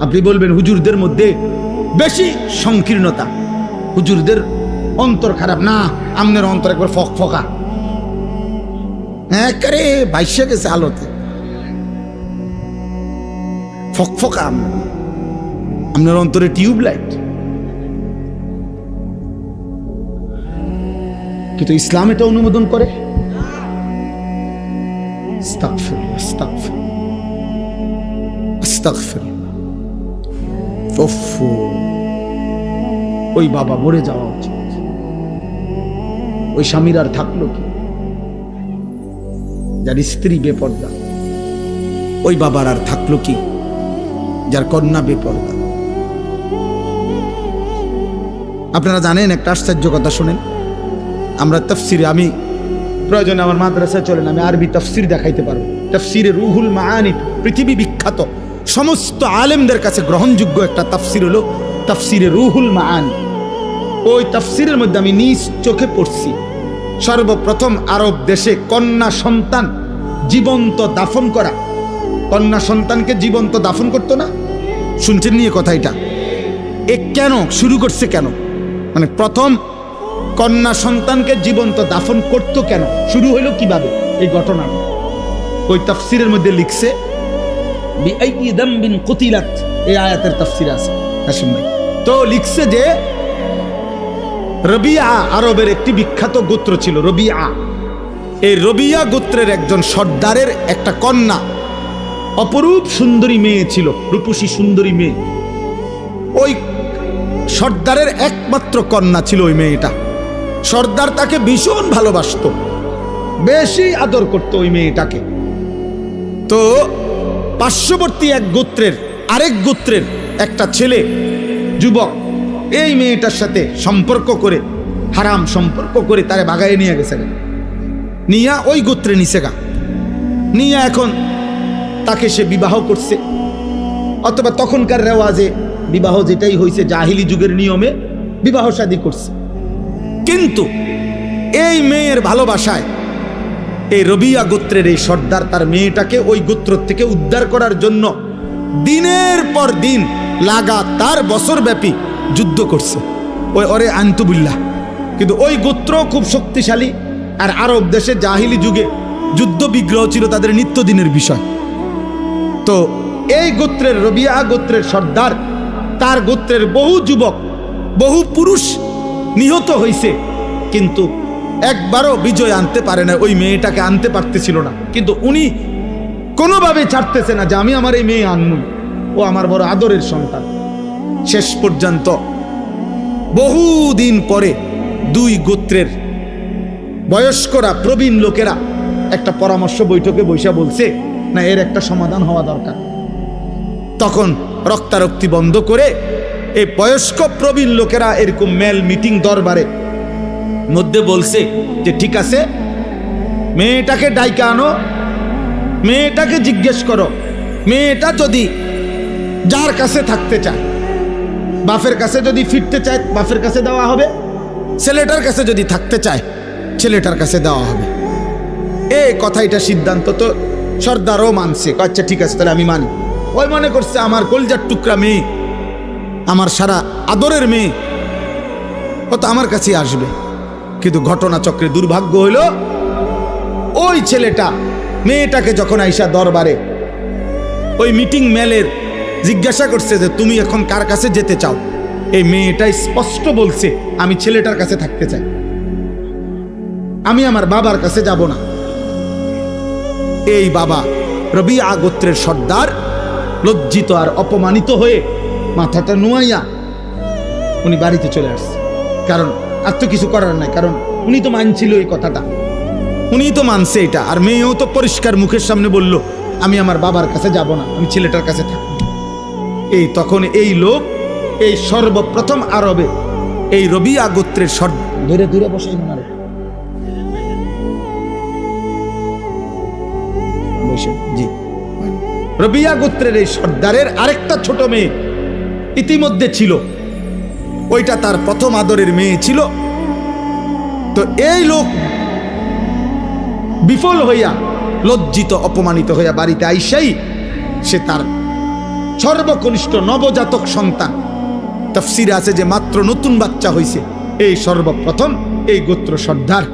আপনি বলবেন হুজুরদের মধ্যে বেশি সংকীর্ণতা, হুজুরদের অন্তর খারাপ, না আপনার অন্তর একবার ফকফকা, একেবারে ভাইসে গেছে আলোতে, ফকফকা আপনার অন্তরে টিউবলাইট। কিন্তু ইসলাম এটা অনুমোদন করে? আস্তাগফিরুল্লাহ, আস্তাগফিরুল্লাহ, আস্তাগফিরুল্লাহ। ওই বাবা মরে যাওয়া উচিত, ওই স্বামীর আর থাকলো কি, যার স্ত্রী বেপর্দা, ওই বাবার আর থাকলো কি, যার কন্যা বেপর্দা। আপনারা জানেন একটা আশ্চর্য কথা শোনেন, আমরা তাফসিরে, আমি প্রয়োজনে আমার মাদ্রাসায় চলেন, আমি আরবি তাফসির দেখাইতে পারবো। তাফসিরে রুহুল মাআনি, পৃথিবী বিখ্যাত, সমস্ত আলেমদের কাছে গ্রহণযোগ্য একটা তাফসির হলো তাফসিরে রুহুল মাআনি। ওই তাফসিরের মধ্যে আমি নিজ চোখে পড়ছি, সর্বপ্রথম আরব দেশে কন্যা সন্তান জীবন্ত দাফন করা, কন্যা সন্তানকে জীবন্ত দাফন করতো না, শুনছেন নিয়ে কথা? এটা কেন শুরু করছে, কেন মানে প্রথম কন্যা সন্তানকে জীবন্ত দাফন করতো কেন, শুরু হইল কিভাবে এই ঘটনাটা? ওই তাফসিরের মধ্যে লিখছে বিআইয়ি যামবিন কুতিলাত, এই আয়াতের তাফসির আছে হাশিম ভাই। তো লিখছে যে রবিয়া আরবের একটি বিখ্যাত গোত্র ছিল, রবিয়া। এই রবিয়া গোত্রের একজন সর্দারের একটা কন্যা, অপরূপ সুন্দরী মেয়ে ছিল, রূপসী সুন্দরী মেয়ে। ওই সর্দারের একমাত্র কন্যা ছিল ওই মেয়েটা। সর্দার তাকে ভীষণ ভালোবাসতো, বেশি আদর করত ওই মেয়েটাকে। তো পার্শ্ববর্তী এক গোত্রের, আরেক গোত্রের একটা ছেলে, যুবক, এই মেয়েটার সাথে সম্পর্ক করে, হারাম সম্পর্ক করে তারে বাগায়ে নিয়ে গেছে, নিয়া ওই গোত্রে নিছে গা, নিয়া এখন তাকে সে বিবাহ করছে, অথবা তখনকার রেওয়াজে বিবাহ যেটাই হয়েছে জাহিলি যুগের নিয়মে বিবাহ শাদী করছে। কিন্তু এই মেয়ের ভালোবাসায় এই রবিয়া গোত্রের এই সর্দার তার মেয়েটাকে ওই গোত্র থেকে উদ্ধার করার জন্য দিনের পর দিন লাগাতার বছরব্যাপী যুদ্ধ করছে, ওই ওরে আনতুবিল্লাহ। কিন্তু ওই গোত্র খুব শক্তিশালী, আর আরব দেশে জাহিলি যুগে যুদ্ধ বিগ্রহ ছিল তাদের নিত্যদিনের বিষয়। তো এই গোত্রের, রবিয়া গোত্রের সর্দার, তার গোত্রের বহু যুবক, বহু পুরুষ নিহত হয়েছে, কিন্তু একবারও বিজয় আনতে পারে না, ওই মেয়েটাকে আনতে পারতেছিল না। কিন্তু উনি কোনোভাবে ছাড়তেছে না যে আমি আমার এই মেয়ে আনবো, ও আমার বড় আদরের সন্তান। শেষ পর্যন্ত বহুদিন পরে দুই গোত্রের বয়স্করা, প্রবীণ লোকেরা একটা পরামর্শ বৈঠকে বৈশা বলছে, না এর একটা সমাধান হওয়া দরকার। তখন রক্তারক্তি বন্ধ করে এই বয়স্ক প্রবীণ লোকেরা এরকম মেল মিটিং দরবারে মধ্যে বলছে যে ঠিক আছে, মেয়েটাকে ডাইকা আনো, মেয়েটাকে জিজ্ঞেস করো, মেয়েটা যদি যার কাছে থাকতে চায়, বাপের কাছে যদি ফিরতে চায় বাপের কাছে দেওয়া হবে, ছেলেটার কাছে যদি থাকতে চায় ছেলেটার কাছে দেওয়া হবে। এই কথাইটা সিদ্ধান্ত তো সর্দারও মানছে, আচ্ছা ঠিক আছে তাহলে আমি মানি। ওই মনে করছে আমার কলজার টুকরা মেয়ে, আমার সারা আদরের মেয়ে, ও তো আমার কাছেই আসবে। কিন্তু ঘটনা চক্রে দুর্ভাগ্য হইল, ওই ছেলেটা মেয়েটাকে যখন আইসা দরবারে ওই মিটিং মেলের জিজ্ঞাসা করছে যে তুমি এখন কার কাছে যেতে চাও, এই মেয়েটা স্পষ্ট বলছে আমি ছেলেটার কাছে থাকতে চাই, আমি আমার বাবার কাছে যাব না। এই বাবা রবিয়া গোত্রের সর্দার লজ্জিত আর অপমানিত হয়ে মাথাটা নুয়াইয়া উনি বাড়িতে চলে আসছে। কারণ আর তো কিছু করার নাই, কারণ উনি তো মানছিল এই কথাটা, উনি তো মানছে এটা। আর মেয়েও তো পরিষ্কার মুখের সামনে বলল আমি আমার বাবার কাছে যাব না, আমি ছেলেটার কাছে থাকব। এই তখন এই লোক এই সর্বপ্রথম আরবে এই রবিয়া গোত্রের সর্দার ধরে ধরে বসে জি রবিয়া গোত্রের এই সর্দারের আরেকটা ছোট মেয়ে ইতিমধ্যে ছিল, ওইটা তার প্রথম আদরের মেয়ে ছিল। তো এই লোক বিফল হইয়া লজ্জিত অপমানিত হইয়া বাড়িতে আইসাই সে তার সর্বকনিষ্ঠ নবজাতক সন্তান, তাফসিরে আছে যে মাত্র নতুন বাচ্চা হইছে, এই সর্বপ্রথম এই গোত্র সর্দার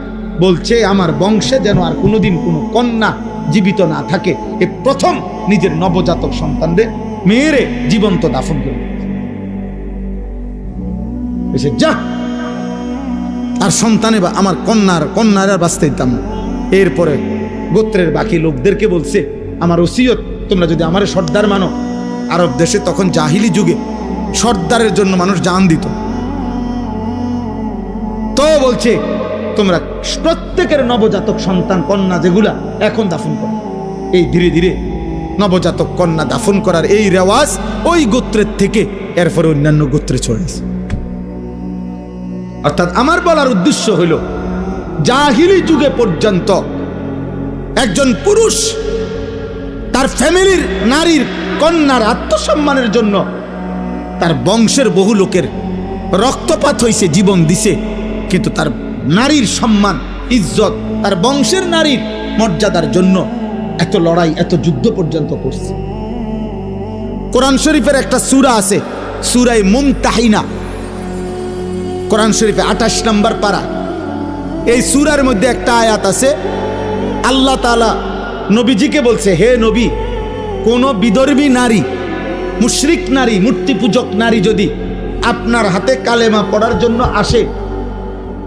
বলছে আমার বংশে যেন আর কোনোদিন কোনো কন্যা জীবিত না থাকে, এ প্রথম নিজের নবজাতক সন্তানদের মেয়েরে জীবন্ত দাফন করে যা। আর সন্তানে বা আমার কন্যার আর বাঁচতে দিতাম না। এরপরে গোত্রের বাকি লোকদেরকে বলছে আমার ওসিয়ত, তোমরা যদি আমার সর্দার মানো, আরব দেশে তখন জাহিলি যুগে সর্দারের জন্য মানুষ জান দিত, তো বলছে তোমরা প্রত্যেকের নবজাতক সন্তান কন্যা যেগুলা এখন দাফন করো। এই ধীরে ধীরে নবজাতক কন্যা দাফন করার এই রেওয়াজ ওই গোত্রের থেকে এরপরে অন্যান্য গোত্রে ছড়িয়েছে। অর্থাৎ আমার বলার উদ্দেশ্য হইল জাহিলি যুগে পর্যন্ত একজন পুরুষ তার ফ্যামিলির নারীর কন্যার আত্মসম্মানের জন্য তার বংশের বহু লোকের রক্তপাত হইছে, জীবন দিছে, কিন্তু তার নারীর সম্মান ইজ্জত তার বংশের নারীর মর্যাদার জন্য এত লড়াই এত যুদ্ধ পর্যন্ত করছে। কোরআন শরীফের একটা সূরা আছে, সূরা মুমতাহিনা, কোরআন শরীফে 28 নম্বর পারা। এই সূরার মধ্যে একটা আয়াত আছে, আল্লাহ তাআলা নবীজিকে বলছে হে নবী, কোন বিধর্মী নারী, মুশরিক নারী, মূর্তি পূজক নারী যদি আপনার হাতে কালেমা পড়ার জন্য আসে,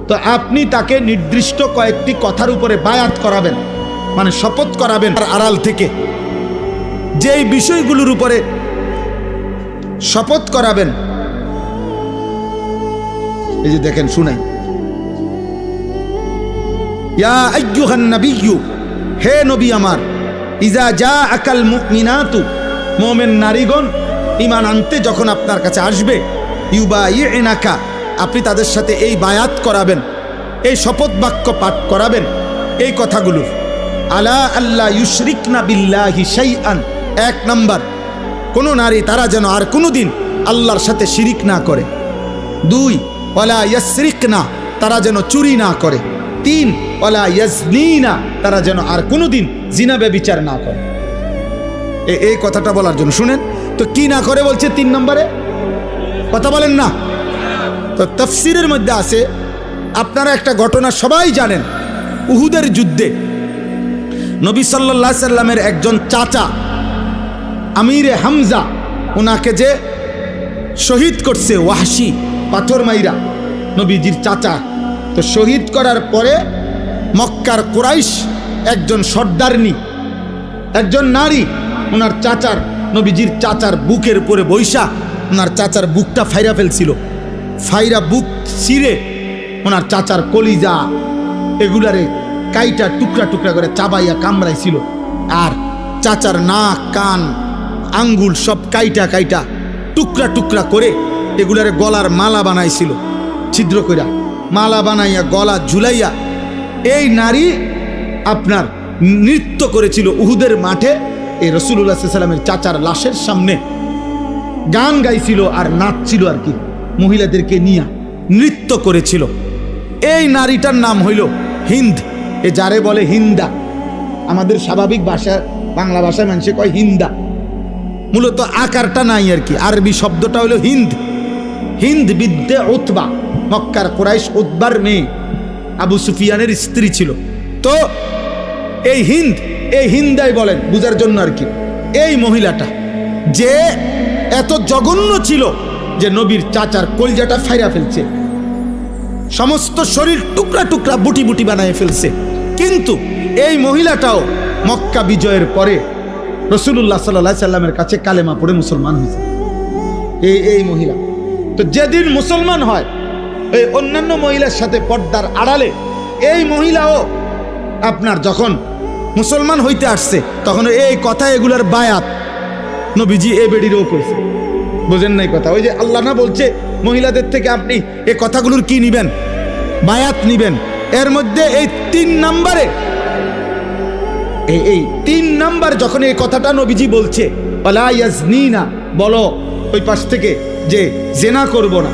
তো আপনি তাকে নির্দিষ্ট কয়েকটি কথার উপরে বায়াত করাবেন, মানে শপথ করাবেন আড়াল থেকে। যেই বিষয়গুলোর উপরে শপথ করাবেন, এই যে দেখেন শুনাই, ইয়া আইয়ুহান নাবিয়্যু, হে নবী আমার, ইজা জাআকাল মুমিনাতু, মুমিন নারীগণ ঈমান আনতে যখন আপনার কাছে আসবে, ইউবাইয়িনাকা, আপনি তাদের সাথে এই বায়াত করাবেন, এই শপথ বাক্য পাঠ করাবেন এই কথাগুলো। আলা আল্লাহ ইউশরিকনা বিল্লাহি শাইআন, 1 নাম্বার, কোন নারী তারা যেন আর কোনোদিন আল্লাহর সাথে শিরিক না করে। 2 ওয়ালা ইয়াসরিকনা, তারা যেন চুরি না করে। 3 ওয়ালা ইয়াজনিনা, তারা যেন আর কোনোদিন জিনা ব্যভিচার না করে। এই কথাটা বলার জন্য শুনেন তো কি না করে বলছে 3 নম্বরে, কথা বলেন না। তো তাফসীরের মধ্যে আছে, আপনারা একটা ঘটনা সবাই জানেন, উহুদের যুদ্ধে নবী সাল্লাল্লাহু আলাইহি সাল্লামের একজন চাচা আমিরে হামজা, ওনাকে যে শহীদ করছে ওয়াহশী পাথর মাইরা, নবীজির চাচা। তো শহীদ করার পরে মক্কার কুরাইশ একজন সর্দারনি, একজন নারী ওনার চাচার, নবীজির চাচার বুকের উপরে বৈশা ওনার চাচার বুকটা ফাইরা ফেলছিল। ফাইরা বুক ছিঁড়ে ওনার চাচার কলিজা এগুলারে কাইটা টুকরা টুকরা করে চাবাইয়া কামড়াইছিল। আর চাচার নাক, কান, আঙ্গুল সব কাইটা কাইটা টুকরা টুকরা করে এগুলারে গলার মালা বানাইছিল, ছিদ্র কইরা মালা বানাইয়া গলা ঝুলাইয়া এই নারী আপনার নৃত্য করেছিল উহুদের মাঠে। এই রাসূলুল্লাহ সাল্লাল্লাহু আলাইহি ওয়াসাল্লামের চাচার লাশের সামনে গান গাইছিল আর নাচছিল, আর কি মহিলাদেরকে নিয়ে নৃত্য করেছিল। এই নারীটার নাম হইল হিন্দ, এ যারে বলে হিন্দা। আমাদের স্বাভাবিক ভাষা বাংলা ভাষায় মানুষে কয় হিন্দা, মূলত আকারটা নাই আর কি, আরবি শব্দটা হলো হিন্দ। হিন্দ বিদ্যে উতবা, মক্কার কুরাইশ উতবার মেয়ে, আবু সুফিয়ানের স্ত্রী ছিল। তো এই হিন্দাই বলেন বুঝার জন্য আর কি। এই মহিলাটা যে এত জঘন্য ছিল, যে নবীর চাচার কলজাটা ফাইরা ফেলছে, সমস্ত শরীর টুকরা টুকরা বুটি বুটি বানায় ফেলছে। কিন্তু এই মহিলাটাও মক্কা বিজয়ের পরে রাসূলুল্লাহ সাল্লাল্লাহু আলাইহি সাল্লামের কাছে কালেমা পড়ে মুসলমান হয়েছে। এই মহিলা তো যেদিন মুসলমান হয়, এই অন্যান্য মহিলার সাথে পর্দার আড়ালে এই মহিলাও আপনার যখন মুসলমান হইতে আসছে, তখন এই কথা এগুলার বায়াত নবীজি এ বেডিরও কইছে। বুঝেন নাই কথা? ওই যে আল্লাহ না বলছে মহিলাদের থেকে আপনি এই কথাগুলোর কি নিবেন? বায়াত নিবেন। এর মধ্যে এই 3 নম্বরে, এই 3 নাম্বার যখন এই কথাটা নবীজি বলছে, ওয়ালা ইয়াজনিনা, বলো ওই পাশ থেকে যে জেনা করব না,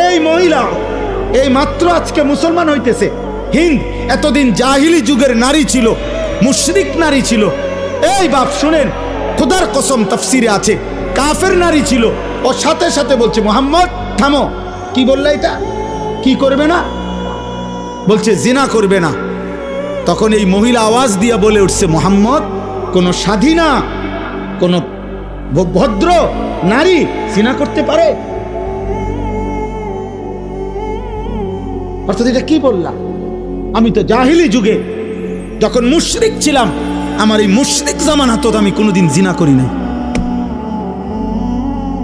এই মহিলা এই মাত্র আজকে মুসলমান হইতেছে। হিন্দ এতদিন জাহিলি যুগের নারী ছিল, মুশরিক নারী ছিল। এই বাপ শুনেন, খোদার কসম তাফসিরে আছে, কাফের নারী ছিল। ও সাথে সাথে বলছে মুহাম্মদ থামো। কি বললে? এটা কি করবে না? বলছে জিনা করবে না। তখন এই মহিলা আওয়াজ দিয়ে বলে উঠছে, মুহাম্মদ কোন স্বাধীনা, কোন ভদ্র নারী জিনা করতে পারে? অর্থাৎ এটা কি বললাম? আমি তো জাহিলি যুগে যখন মুশরিক ছিলাম, আমার এই মুশরিক জামানা তো আমি কোনোদিন জিনা করি নাই।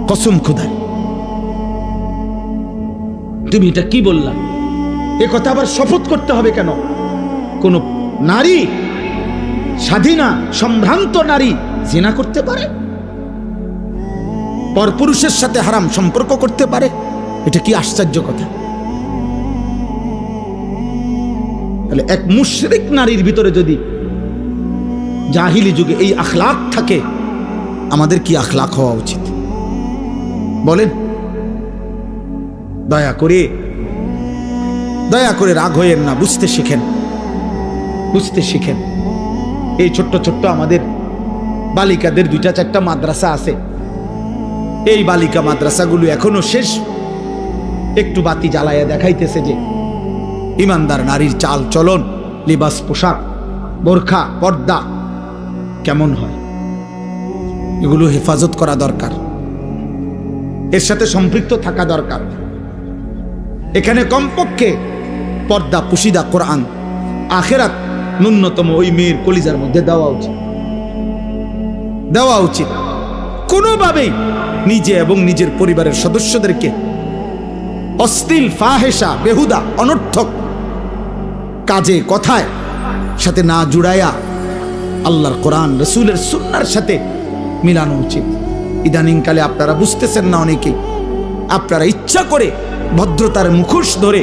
কসম খোদার, তুমি এটা কি বললা? এ কথা আবার শপথ করতে হবে কেন? কোন নারী, স্বাধীনা সম্ভ্রান্ত নারী জিনা করতে পারে? পরপুরুষের সাথে হারাম সম্পর্ক করতে পারে? এটা কি আশ্চর্য কথা! তাহলে এক মুশরিক নারীর ভিতরে যদি জাহিলি যুগে এই আখলাক থাকে, আমাদের কি আখলাক হওয়া উচিত বলেন? দয়া করে রাগ হইয়েন না, বুঝতে শিখেন, বুঝতে শিখেন। এই ছোট্ট ছোট্ট আমাদের বালিকাদের 2-4টা মাদ্রাসা আছে। এই বালিকা মাদ্রাসাগুলো এখনো শেষ, একটু বাতি জ্বালাইয়া দেখাইতেছে যে ইমানদার নারীর চাল চলন, লিবাস, পোশাক, বোরখা, পর্দা কেমন হয়। এগুলো হেফাজত করা দরকার, এর সাথে সম্পৃক্ত থাকা দরকার। এখানে কমপক্ষে পর্দা, পুশিদা, কোরআন, আখেরাত ন্যূনতম ওই মেয়ের কলিজার মধ্যে দেওয়া উচিত। কোনোভাবেই নিজে এবং নিজের পরিবারের সদস্যদেরকে অশ্লীল, ফাহেসা, বেহুদা, অনর্থক কাজে কথায় সাথে না জুড়াইয়া আল্লাহর কোরআন, রাসূলের সুন্নাহর সাথে মিলানো উচিত। ইদানিংকালে আপনারা বুঝতেছেন না, অনেকেই আপনারা ইচ্ছা করে ভদ্রতার মুখোশ ধরে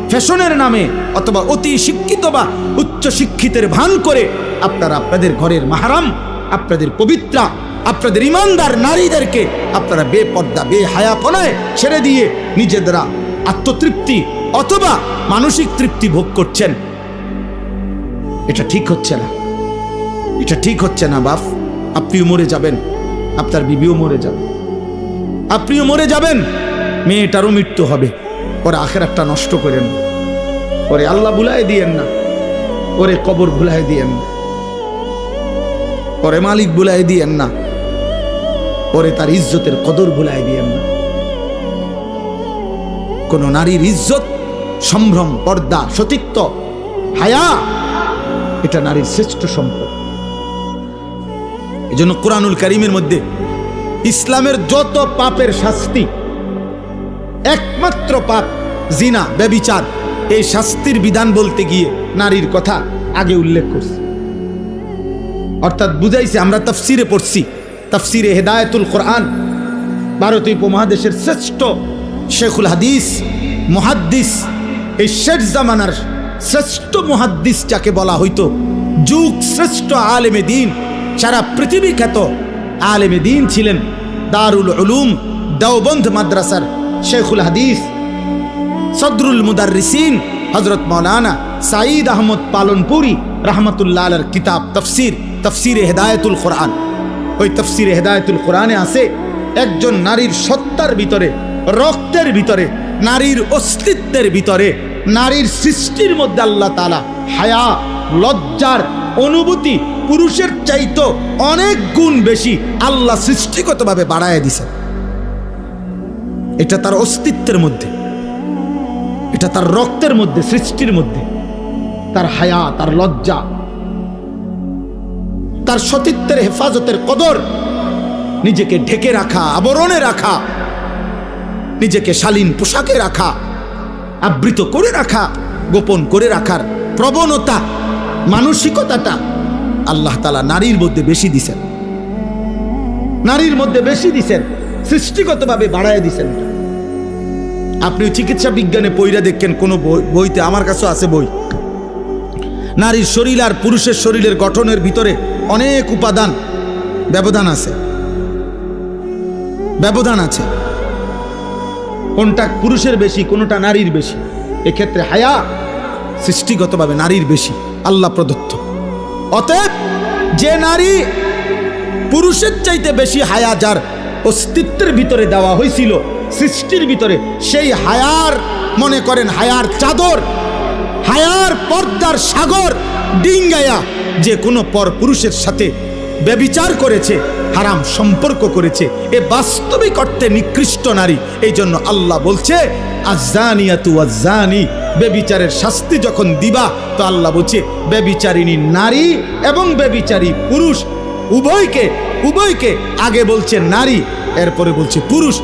ফ্যাশনের নামে অথবা অতি শিক্ষিত বা উচ্চ শিক্ষিতের ভান করে আপনারা আপনাদের ঘরের মাহরাম, আপনাদের পবিত্রা, আপনাদের ইমানদার নারীদেরকে আপনারা বেপর্দা, বেহায়াপনায় ছেড়ে দিয়ে নিজেরা আত্মতৃপ্তি অথবা মানসিক তৃপ্তি ভোগ করছেন। এটা ঠিক হচ্ছে না, এটা ঠিক হচ্ছে না। বাপ, আপনিও মরে যাবেন, আপনার বিবিও মরে যাবে, আপনিও মরে যাবেন, মেয়েটারও মৃত্যু হবে। ওরে আখেরাতটা নষ্ট করেন না, ওরে আল্লাহ ভুলাই দিয়েন না, ওরে কবর ভুলাই দিয়েন না, ওরে মালিক ভুলাই দিয়েন না, ওরে তার ইজ্জতের কদর ভুলাই দিয়েন না। কোন নারীর ইজ্জত, সম্ভ্রম, পর্দা, সতীত্ব, হায়া, এটা নারীর শ্রেষ্ঠ সম্পদ। এজন্য কুরআনুল কারীমের মধ্যে ইসলামের যত পাপের শাস্তি, একমাত্র পাপ জিনা, ব্যভিচার, এই শাস্তির বিধান বলতে গিয়ে নারীর কথা আগে উল্লেখ করছে। অর্থাৎ বুঝাইছে, আমরা তাফসিরে পড়ছি, তাফসিরে হেদায়েতুল কোরআন, ভারতীয় উপমহাদেশের শ্রেষ্ঠ শেখুল হাদিস, মুহাদ্দিস, এই শেষ জামানার শ্রেষ্ঠ মুহাদ্দিস যাকে বলা হইতো, যুগ শ্রেষ্ঠ আলেমে দিন, সারা পৃথিবী খ্যাত আলেমে দিন ছিলেন দারুল উলুম দেওবন্দ মাদ্রাসার শেখুল হাদিস, সদরুল মুদাররিসিন হযরত মাওলানা সাঈদ আহমদ পালনপুরি রাহমাতুল্লাহ আলাইহির কিতাব তাফসিরে হেদায়েতুল কোরআন। ওই তাফসিরে হেদায়েতুল কোরআনে আছে, একজন নারীর সত্তার ভিতরে, রক্তের ভিতরে, নারীর অস্তিত্বের ভিতরে, নারীর সৃষ্টির মধ্যে আল্লাহ তাআলা হায়া, লজ্জার অনুভূতি পুরুষের চাইতো অনেক গুণ বেশি আল্লাহ সৃষ্টিগতভাবে বাড়ায় দিছে। এটা তার অস্তিত্বের মধ্যে, এটা তার রক্তের মধ্যে, সৃষ্টির মধ্যে। তার হায়া, তার লজ্জা, তার সতীত্বের হেফাজতের কদর, নিজেকে ঢেকে রাখা, আবরণে রাখা, নিজেকে শালীন পোশাকে রাখা, আবৃত করে রাখা, গোপন করে রাখার প্রবণতা, মানসিকতাটা আল্লাহ তাআলা নারীর মধ্যে বেশি দিছেন, নারীর মধ্যে বেশি দিছেন, সৃষ্টিগতভাবে বাড়ায় দিছেন। আপনি চিকিৎসা বিজ্ঞানে পড়া দেখেন কোন বইতে, আমার কাছেও আছে বই, নারীর শরীর আর পুরুষের শরীরের গঠনের ভিতরে অনেক উপাদান ব্যবধান আছে, ব্যবধান আছে। কোনটা পুরুষের বেশি, কোনটা নারীর বেশি। এক্ষেত্রে হায়া সৃষ্টিগতভাবে নারীর বেশি, আল্লাহ প্রদত্ত। অতএব যে নারী পুরুষের চাইতে বেশি হায়া যার অস্তিত্বের ভিতরে দেওয়া হয়েছিল, সৃষ্টির ভিতরে, সেই হায়ার, মনে করেন হায়ার চাদর, হায়ার পর্দার সাগর ডিঙ্গায়া যে কোনো পর পুরুষের সাথে ব্যভিচার করেছে, হারাম সম্পর্ক করেছে, এ বাস্তবিক অর্থে নিকৃষ্ট নারী। এই জন্য আল্লাহ বলছে আয-যানিয়াতু ওয়াজ-যানি, ব্যভিচারের শাস্তি যখন দিবা, তো আল্লাহ বলছে ব্যভিচারিণী নারী এবং ব্যভিচারী পুরুষ উভয়কে আগে বলছে নারী, এরপরে বলছে পুরুষ,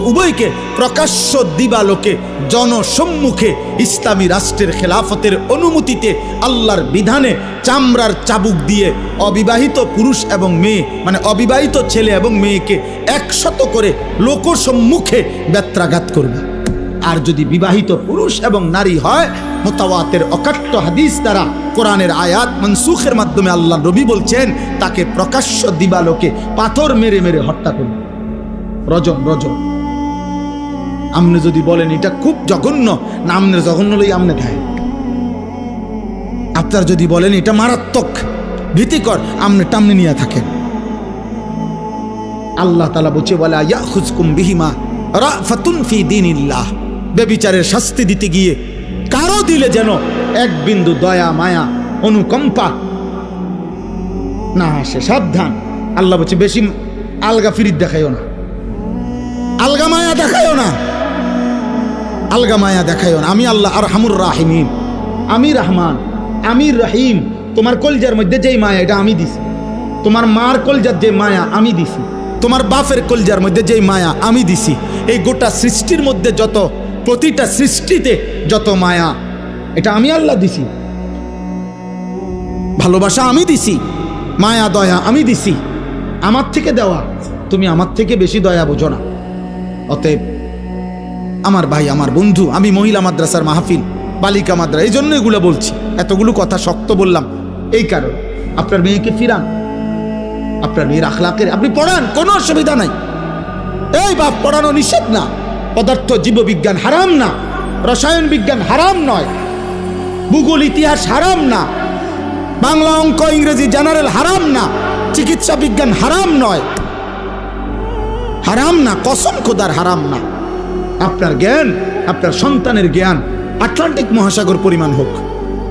উভয়কে প্রকাশ্য দিবালোকে জনসম্মুখে ইসলামী রাষ্ট্রের খেলাফতের অনুমতিতে আল্লাহর বিধানে চামড়ার চাবুক দিয়ে অবিবাহিত পুরুষ এবং মেয়ে, মানে অবিবাহিত ছেলে এবং মেয়েকে একশত করে লোকসম্মুখে বেত্রাঘাত করবে। আর যদি বিবাহিত পুরুষ এবং নারী হয়, মুতাওয়াতির অকাট্য হাদিস দ্বারা, কোরআনের আয়াত মনসুখের মাধ্যমে আল্লাহ নবী বলছেন তাকে প্রকাশ্য দিবালোকে পাথর মেরে মেরে হত্যা করবে। রজম। আমনে যদি বলেন এটা খুব জঘন্য, না আমনের জঘন্য লই আমনে থাকে। আপনার যদি বলেন এটা মারাত্মক ভীতিকর, আমনে টামনে নিয়ে থাকেন। আল্লাহ তাআলা বলছে ওয়ালা ইয়াখুযকুম বিহিমা রাফাতুন ফি দীনিল্লাহ, ব্যভিচারের শাস্তি দিতে গিয়ে কারো দিলে যেন এক বিন্দু দয়া, মায়া, অনুকম্পা না আসে, সাবধান। আল্লাহ বলছে বেশি আলগা ফিরিত দেখাইও না, আলগা মায়া দেখাইও না, আলগা মায়া দেখাইও না। আমি আল্লাহ আরহামুর রাহিমিন, আমি রহমান, আমি রহিম। তোমার কলজার মধ্যে যেই মায়া, এটা আমি দিছি। তোমার মার কলজার যে মায়া আমি দিছি, তোমার বাপের কলজার মধ্যে যেই মায়া আমি দিছি। এই গোটা সৃষ্টির মধ্যে যত, প্রতিটা সৃষ্টিতে যত মায়া, এটা আমি আল্লাহ দিছি। ভালোবাসা আমি দিছি, মায়া দয়া আমি দিছি, আমার থেকে দেওয়া। তুমি আমার থেকে বেশি দয়া বোঝো না। অতএব আমার ভাই, আমার বন্ধু, আমি মহিলা মাদ্রাসার মাহফিল, বালিকা মাদ্রাসা, এই জন্য এগুলো বলছি। এতগুলো কথা শক্ত বললাম এই কারণ, আপনার মেয়েকে ফিরান, আপনার মেয়ের আখলাকের আপনি পড়ান, কোনো অসুবিধা নাই। এই বাপ, পড়ানো নিষেধ না। পদার্থ জীববিজ্ঞান হারাম না, রসায়ন বিজ্ঞান হারাম নয়, ভূগোল ইতিহাস হারাম না, বাংলা অঙ্ক ইংরেজি জেনারেল হারাম না, চিকিৎসা বিজ্ঞান হারাম নয়, হারাম না, কসম খোদার হারাম না। আপনার জ্ঞান, আপনার সন্তানের জ্ঞান আটলান্টিক মহাসাগর পরিমাণ হোক,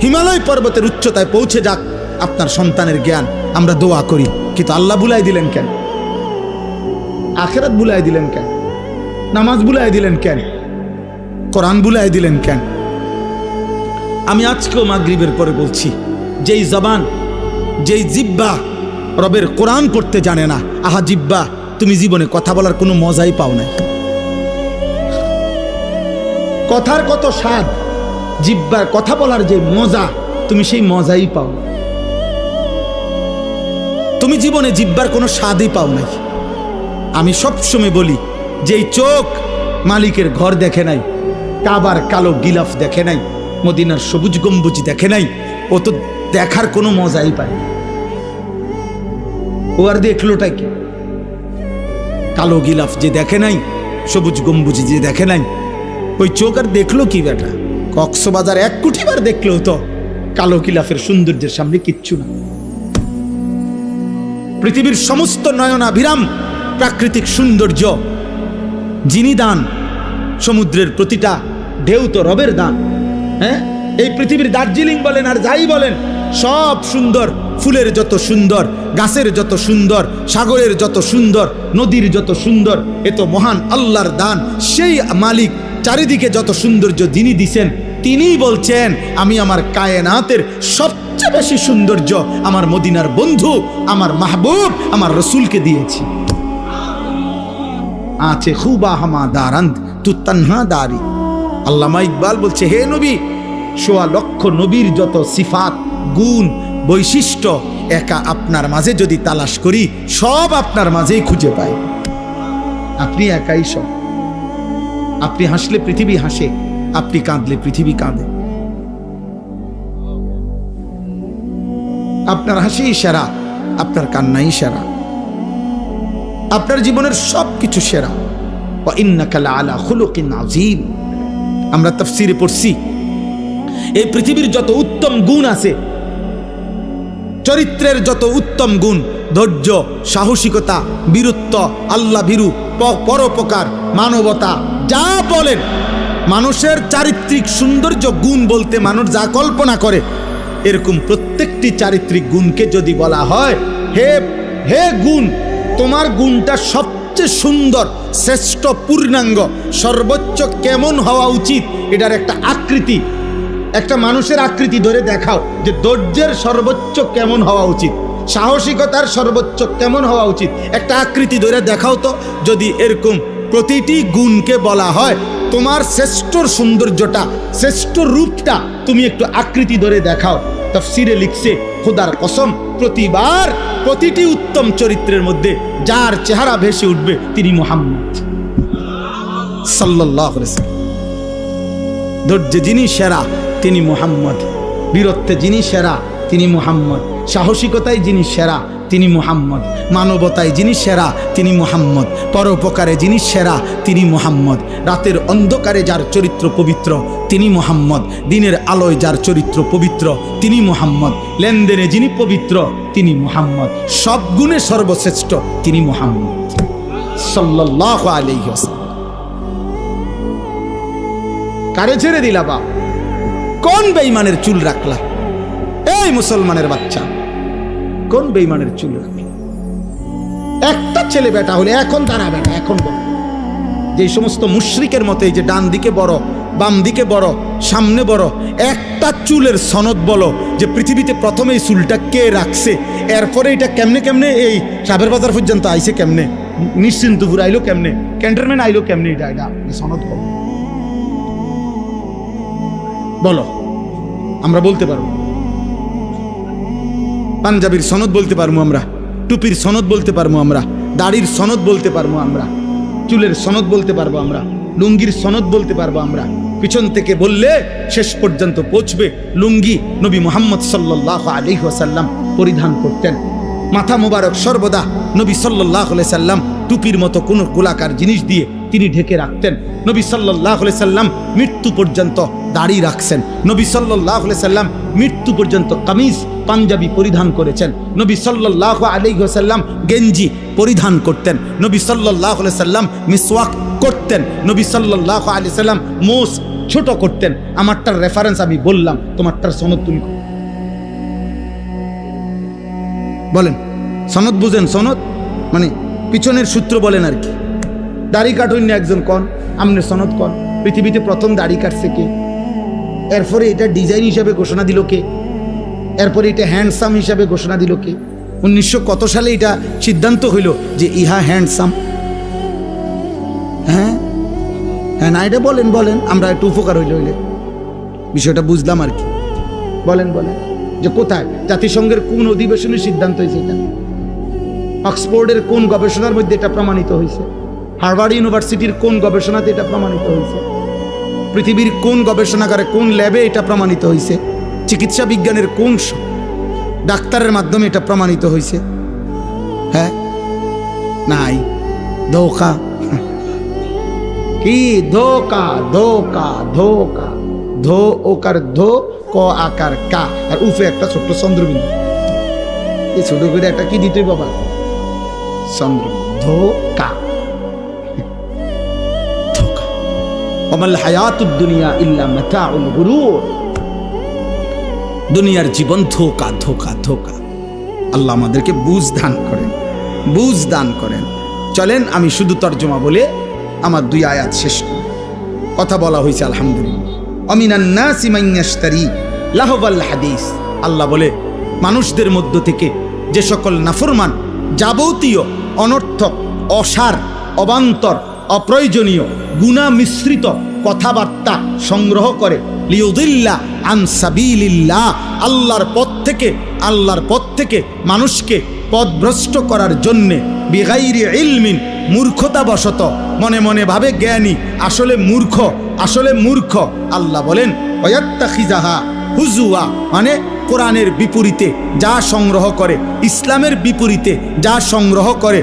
হিমালয় পর্বতের উচ্চতায় পৌঁছে যাক আপনার সন্তানের জ্ঞান, আমরা দোয়া করি। কিন্তু আল্লাহ বুলাই দিলেন কেন? আখিরাত বুলাই দিলেন কেন? নামাজ বুলাই দিলেন কেন? কোরআন বুলাই দিলেন কেন? আমি আজকেও মাগরিবের পরে বলছি, যেই জবান, যেই জিব্বা রবের কোরআন পড়তে জানে না, আহা জিব্বা, তুমি জীবনে কথা বলার কোনো মজাই পাও না। কথার কত স্বাদ, জিব্বার কথা বলার যে মজা, তুমি সেই মজাই পাও না। তুমি জীবনে জিব্বার কোনো স্বাদই পাও নাই। আমি সবসময় বলি, যেই চোখ মালিকের ঘর দেখে নাই, কাবার কালো গিলাফ দেখে নাই, মদিনার সবুজ গম্বুজ দেখে নাই, ও তো দেখার কোনো মজাই পায় না। ও আর দেখলোটা কি? কালো গিলাফ যে দেখে নাই, সবুজ গম্বুজ যে দেখে নাই, ওই চোখ আর দেখলো কি বেটা? কক্সবাজার 1 কোটি বার দেখলেও তো কালো গিলাফের সৌন্দর্যের সামনে কিচ্ছু না। পৃথিবীর সমস্ত নয়নাভিরাম প্রাকৃতিক সৌন্দর্য যিনি দান, সমুদ্রের প্রতিটা ঢেউ তো রবের দান। হ্যাঁ, এই পৃথিবীর দার্জিলিং বলেন আর যাই বলেন, সব সুন্দর, ফুলের যত সুন্দর, গাছের যত সুন্দর, সাগরের যত সুন্দর, নদীর যত সুন্দর, এ তো মহান আল্লাহর দান। সেই মালিক চারিদিকে যত সৌন্দর্য যিনি দিছেন, তিনিই বলছেন আমি আমার কায়নাতের সবচেয়ে বেশি সৌন্দর্য আমার মদিনার বন্ধু, আমার মাহবুব, আমার রসুলকে দিয়েছি। আছে খুবা হামা দারান্ত তু তানহা দারি। আল্লামা ইকবাল বলছে, হে নবী, ১৬ লক্ষ নবীর যত সিফাত, গুণ, বৈশিষ্ট্য একা আপনার মাঝে যদি তালাশ করি, সব আপনার মাঝেই খুঁজে পাই। আপনি একাই সব। আপনি হাসলে পৃথিবী হাসে, আপনি কাঁদলে পৃথিবী কাঁদে। আপনার হাসিই সেরা, আপনার কান্নাই সেরা, আপনার জীবনের সব কিছু সেরা। ওয়া ইন্নাকা লাআলা খুলুকিন আযীম। আমরা তাফসীরে পড়ছি, এই পৃথিবীর যত উত্তম গুণ আছে, চরিত্রের যত উত্তম গুণ, ধৈর্য, সাহসিকতা, বীরত্ব, আল্লাহ ভীরু, পরোপকার, মানবতা, যা বলেন, মানুষের চারিত্রিক সৌন্দর্য গুণ বলতে মানুষ যা কল্পনা করে, এরকম প্রত্যেকটি চারিত্রিক গুণকে যদি বলা হয়, হে হে গুণ, তোমার গুণটা সবচেয়ে সুন্দর, শ্রেষ্ঠ, পূর্ণাঙ্গ, সর্বোচ্চ কেমন হওয়া উচিত, এটার একটা আকৃতি, একটা মানুষের আকৃতি ধরে দেখাও যে ধৈর্যের সর্বোচ্চ কেমন হওয়া উচিত, সাহসিকতার সর্বোচ্চ কেমন হওয়া উচিত, একটা আকৃতি ধরে দেখাও তো। যদি এরকম প্রতিটি গুণকে বলা হয় তোমার শ্রেষ্ঠ সৌন্দর্যটা, শ্রেষ্ঠ রূপটা তুমি একটু আকৃতি ধরে দেখাও, তাফসীরে লিখছে, খোদার কসম, প্রতিবার প্রতিটি উত্তম চরিত্রের মধ্যে যার চেহারা ভেসে উঠবে তিনি মুহাম্মদ সাল্লাল্লাহু আলাইহি ওয়াসাল্লাম। ধৈর্যে যিনি সেরা তিনি মুহাম্মদ, বীরত্বে যিনি সেরা তিনি মুহাম্মদ, সাহসিকতায় যিনি সেরা তিনি মুহাম্মদ, মানবতায় যিনি সেরা তিনি মুহাম্মদ, পরোপকারে যিনি সেরা তিনি মুহাম্মদ, রাতের অন্ধকারে যার চরিত্র পবিত্র তিনি মুহাম্মদ, দিনের আলোয় যার চরিত্র পবিত্র তিনি মুহাম্মদ, লেনদেনে যিনি পবিত্র তিনি মুহাম্মদ, সব গুণে সর্বশ্রেষ্ঠ তিনি মুহাম্মদ সাল্লাল্লাহু আলাইহি ওয়াসাল্লাম। কারে ছেড়ে দিলা বাপ? কোন বেঈমানের চুল রাখলা? এই মুসলমানের বাচ্চা, কোন বেঈমানের চুল রাখলা? একটা ছেলে বেটা হলে এখন দাঁড়া বেটা, এখন বল। যে সমস্ত মুশরিকের মতো এই যে ডান দিকে বড়, বাম দিকে বড়, সামনে বড়, একটা চুলের সনদ বলো যে পৃথিবীতে প্রথমে এই চুলটা কে রাখছে, এরপরে এটা কেমনে কেমনে এই সাবের বাজার পর্যন্ত আইছে, কেমনে নিশ্চিন্তপুর আইলো, কেমনে ক্যান্টনমেন্ট আইলো, কেমনে এটা এটা সনদ বলো, বলো। আমরা বলতে পারবো, পাঞ্জাবির সনদ বলতে পারবো আমরা, টুপির সনদ বলতে পারবো আমরা, দাড়ির সনদ বলতে পারবো আমরা, চুলের সনদ বলতে পারবো আমরা, লুঙ্গির সনদ বলতে পারবো আমরা। পিছন থেকে বললে শেষ পর্যন্ত পৌঁছবে। লুঙ্গি নবী মুহাম্মদ সাল্লাল্লাহু আলাইহি ওয়াসাল্লাম পরিধান করতেন। মাথা মোবারক সর্বদা নবী সাল্লাল্লাহু আলাইহি সাল্লাম টুপির মতো কোনো গোলাকার জিনিস দিয়ে তিনি ঢেকে রাখতেন। নবী সাল্লাল্লাহু আলাইহি সাল্লাম মৃত্যু পর্যন্ত দাড়ি রাখছেন। নবী সাল্লাল্লাহু আলাইহি সাল্লাম মৃত্যু পর্যন্ত কামিজ, পাঞ্জাবি পরিধান করেছেন। নবী সাল্লাল্লাহু আলাইহি ওয়াসাল্লাম গেঞ্জি পরিধান করতেন। নবী সাল্লাল্লাহু আলাইহি সাল্লাম মিসওয়াক করতেন। নবী সাল্লাল্লাহু আলাইহি সাল্লাম মোস ছোট করতেন। আমারটার রেফারেন্স আমি বললাম, তোমারটার সনদ তুমি বলেন। সনদ বুঝেন? সনদ মানে পিছনের সূত্র বলেন আর কি। দাড়ি কাটুন না একজন কন, আমনে সনদ কন। পৃথিবীতে প্রথম দাড়ি কাটছে কে? এরপরে এটা ডিজাইন হিসাবে ঘোষণা দিল কে? এরপরে এটা হ্যান্ডসাম হিসাবে ঘোষণা দিল কে? 1900 কত সালে এটা সিদ্ধান্ত হইল যে ইহা হ্যান্ডসাম? হ্যাঁ হ্যাঁ, না এটা বলেন বলেন, আমরা একটু উপকার হইলে বিষয়টা বুঝলাম আর কি। বলেন বলেন যে কোথায়, জাতিসংঘের কোন অধিবেশনে সিদ্ধান্ত হয়েছে এটা? অক্সফোর্ডের কোন গবেষণার মধ্যে এটা প্রমাণিত হয়েছে? হার্ভার্ড ইউনিভার্সিটির কোন গবেষণাতে এটা প্রমাণিত হয়েছে? পৃথিবীর কোন গবেষণাগারে, কোন ল্যাবে এটা প্রমাণিত হয়েছে? চিকিৎসা বিজ্ঞানের কোন ডাক্তারের মাধ্যমে এটা প্রমাণিত হয়েছে? হ্যাঁ, নাই। ধোকা। কি ধোকা? ধোকা ধোকা, ধো ওকার ধো, ক আকার কা, আর উফে একটা ছোট্ট চন্দ্রবিন্দু। এই ছোট করে একটা কি দিতে বাবা? চন্দ্রবিন্দু। ধোকা। ওমাল হায়াতুদ দুনিয়া ইল্লা মাতাউল গুরুর। দুনিয়ার জীবন ধোঁকা ধোঁকা ধোঁকা। আল্লাহ আমাদেরকে বুঝ দান করেন, বুঝ দান করেন। চলেন আমি শুধু তর্জমা বলে আমার 2 আয়াত শেষ করি। কথা বলা হয়েছে আলহামদুলিল্লাহ। আমিনান নাসি মান ইয়াশতারি লাহওয়াল হাদিস। আল্লাহ বলে মানুষদের মধ্য থেকে যে সকল নাফরমান যাবতীয় অনর্থক, অসার, অবান্তর, অপ্রয়োজনীয়, গুনাহ মিশ্রিত কথাবার্তা সংগ্রহ করে, লিউদিল্লা আন সাবিলিল্লাহ, আল্লাহর পথ থেকে মানুষকে পথভ্রষ্ট করার জন্যে, বিগাইরি ইলমিন, মূর্খতাবশত, মনে মনে ভাবে জ্ঞানী, আসলে মূর্খ। আল্লাহ বলেন ওয়াত্তাখিজাহা হুজুয়া, মানে কোরআনের বিপরীতে যা সংগ্রহ করে, ইসলামের বিপরীতে যা সংগ্রহ করে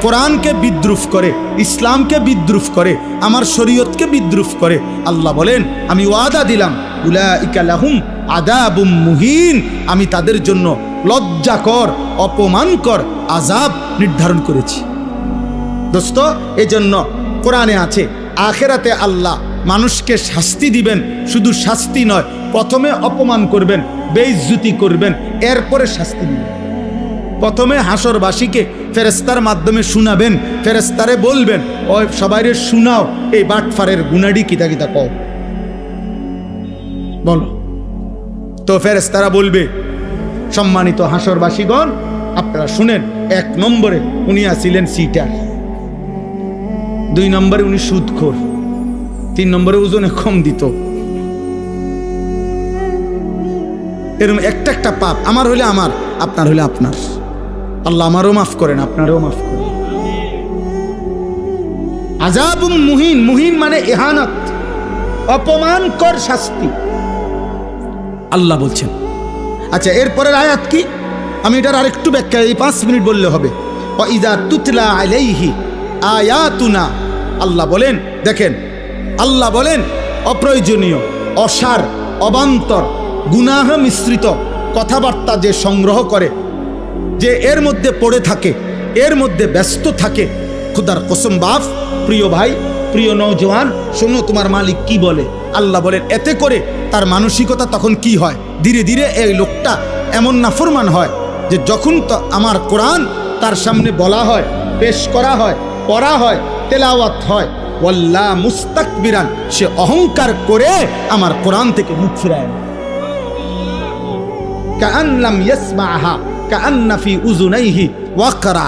কোরআনকে বিদ্রুপ করে, ইসলামকে বিদ্রুপ করে, আমার শরীয়তকে বিদ্রুপ করে। আল্লাহ বলেন আমি ওয়াদা দিলাম উলাইকা লাহুম আযাবুম মুহিন, আমি তাদের জন্য লজ্জাকর, অপমানকর আযাব নির্ধারণ করেছি। দোস্ত, এজন্য কোরআনে আছে আখিরাতে আল্লাহ মানুষকে শাস্তি দিবেন। শুধু শাস্তি নয়, প্রথমে অপমান করবেন, বেইজ্জতি করবেন, এরপরে শাস্তি দিবেন। প্রথমে হাসরবাসীকে ফেরেশতার মাধ্যমে শুনাবেন, ফেরেশতারে বলবেন ওই সবাইরে শুনাও এই বাটফারের গুনাডি কিতা কিতা কও, বলো। তো ফেরেশতারা বলবে সম্মানিত হাসরবাসীগণ আপনারা শুনেন, 1 নম্বরে উনি আছিলেন সিটার, 2 নম্বরে উনি সুদখোর, 3 নম্বরে ওজনে কম দিত। এরকম একটা পাপ, আমার হলে আমার, আপনার হলে আপনার। আল্লাহ আমারও মাফ করেন, আপনারও মাফ করেন। আযাবুম মুহিন, মুহিন মানে ইহানাত, অপমানকর শাস্তি আল্লাহ বলছেন। আচ্ছা, এরপরের আয়াত কি? আমি এটার আরেকটু ব্যাখ্যা, এই 5 মিনিট বললে হবে। ওয়াইযা তুতলা আলাইহি আয়াতুনা, আল্লাহ বলেন, দেখেন আল্লাহ বলেন অপ্রয়োজনীয়, অসার, অবান্তর, গুনাহ মিশ্রিত কথাবার্তা যে সংগ্রহ করে, যে এর মধ্যে পড়ে থাকে, এর মধ্যে ব্যস্ত থাকে, খুদার কসম বাপ, প্রিয় ভাই, প্রিয় নওজওয়ান, শোনো তোমার মালিক কি বলে। আল্লাহ বলেন এতে করে তার মানসিকতা তখন কি হয়, ধীরে ধীরে এই লোকটা এমন নাফরমান হয় যে যখন তো আমার কোরআন তার সামনে বলা হয়, পেশ করা হয়, পড়া হয়, তেলাওয়াত হয়, ওয়াল্লাহ মুস্তাকবিরান, সে অহংকার করে আমার কোরআন থেকে মুখ ফিরায় না। কাআন্নাম ইয়াসমাআহা কাআন্না ফি উযুনাইহি ওয়াকরা।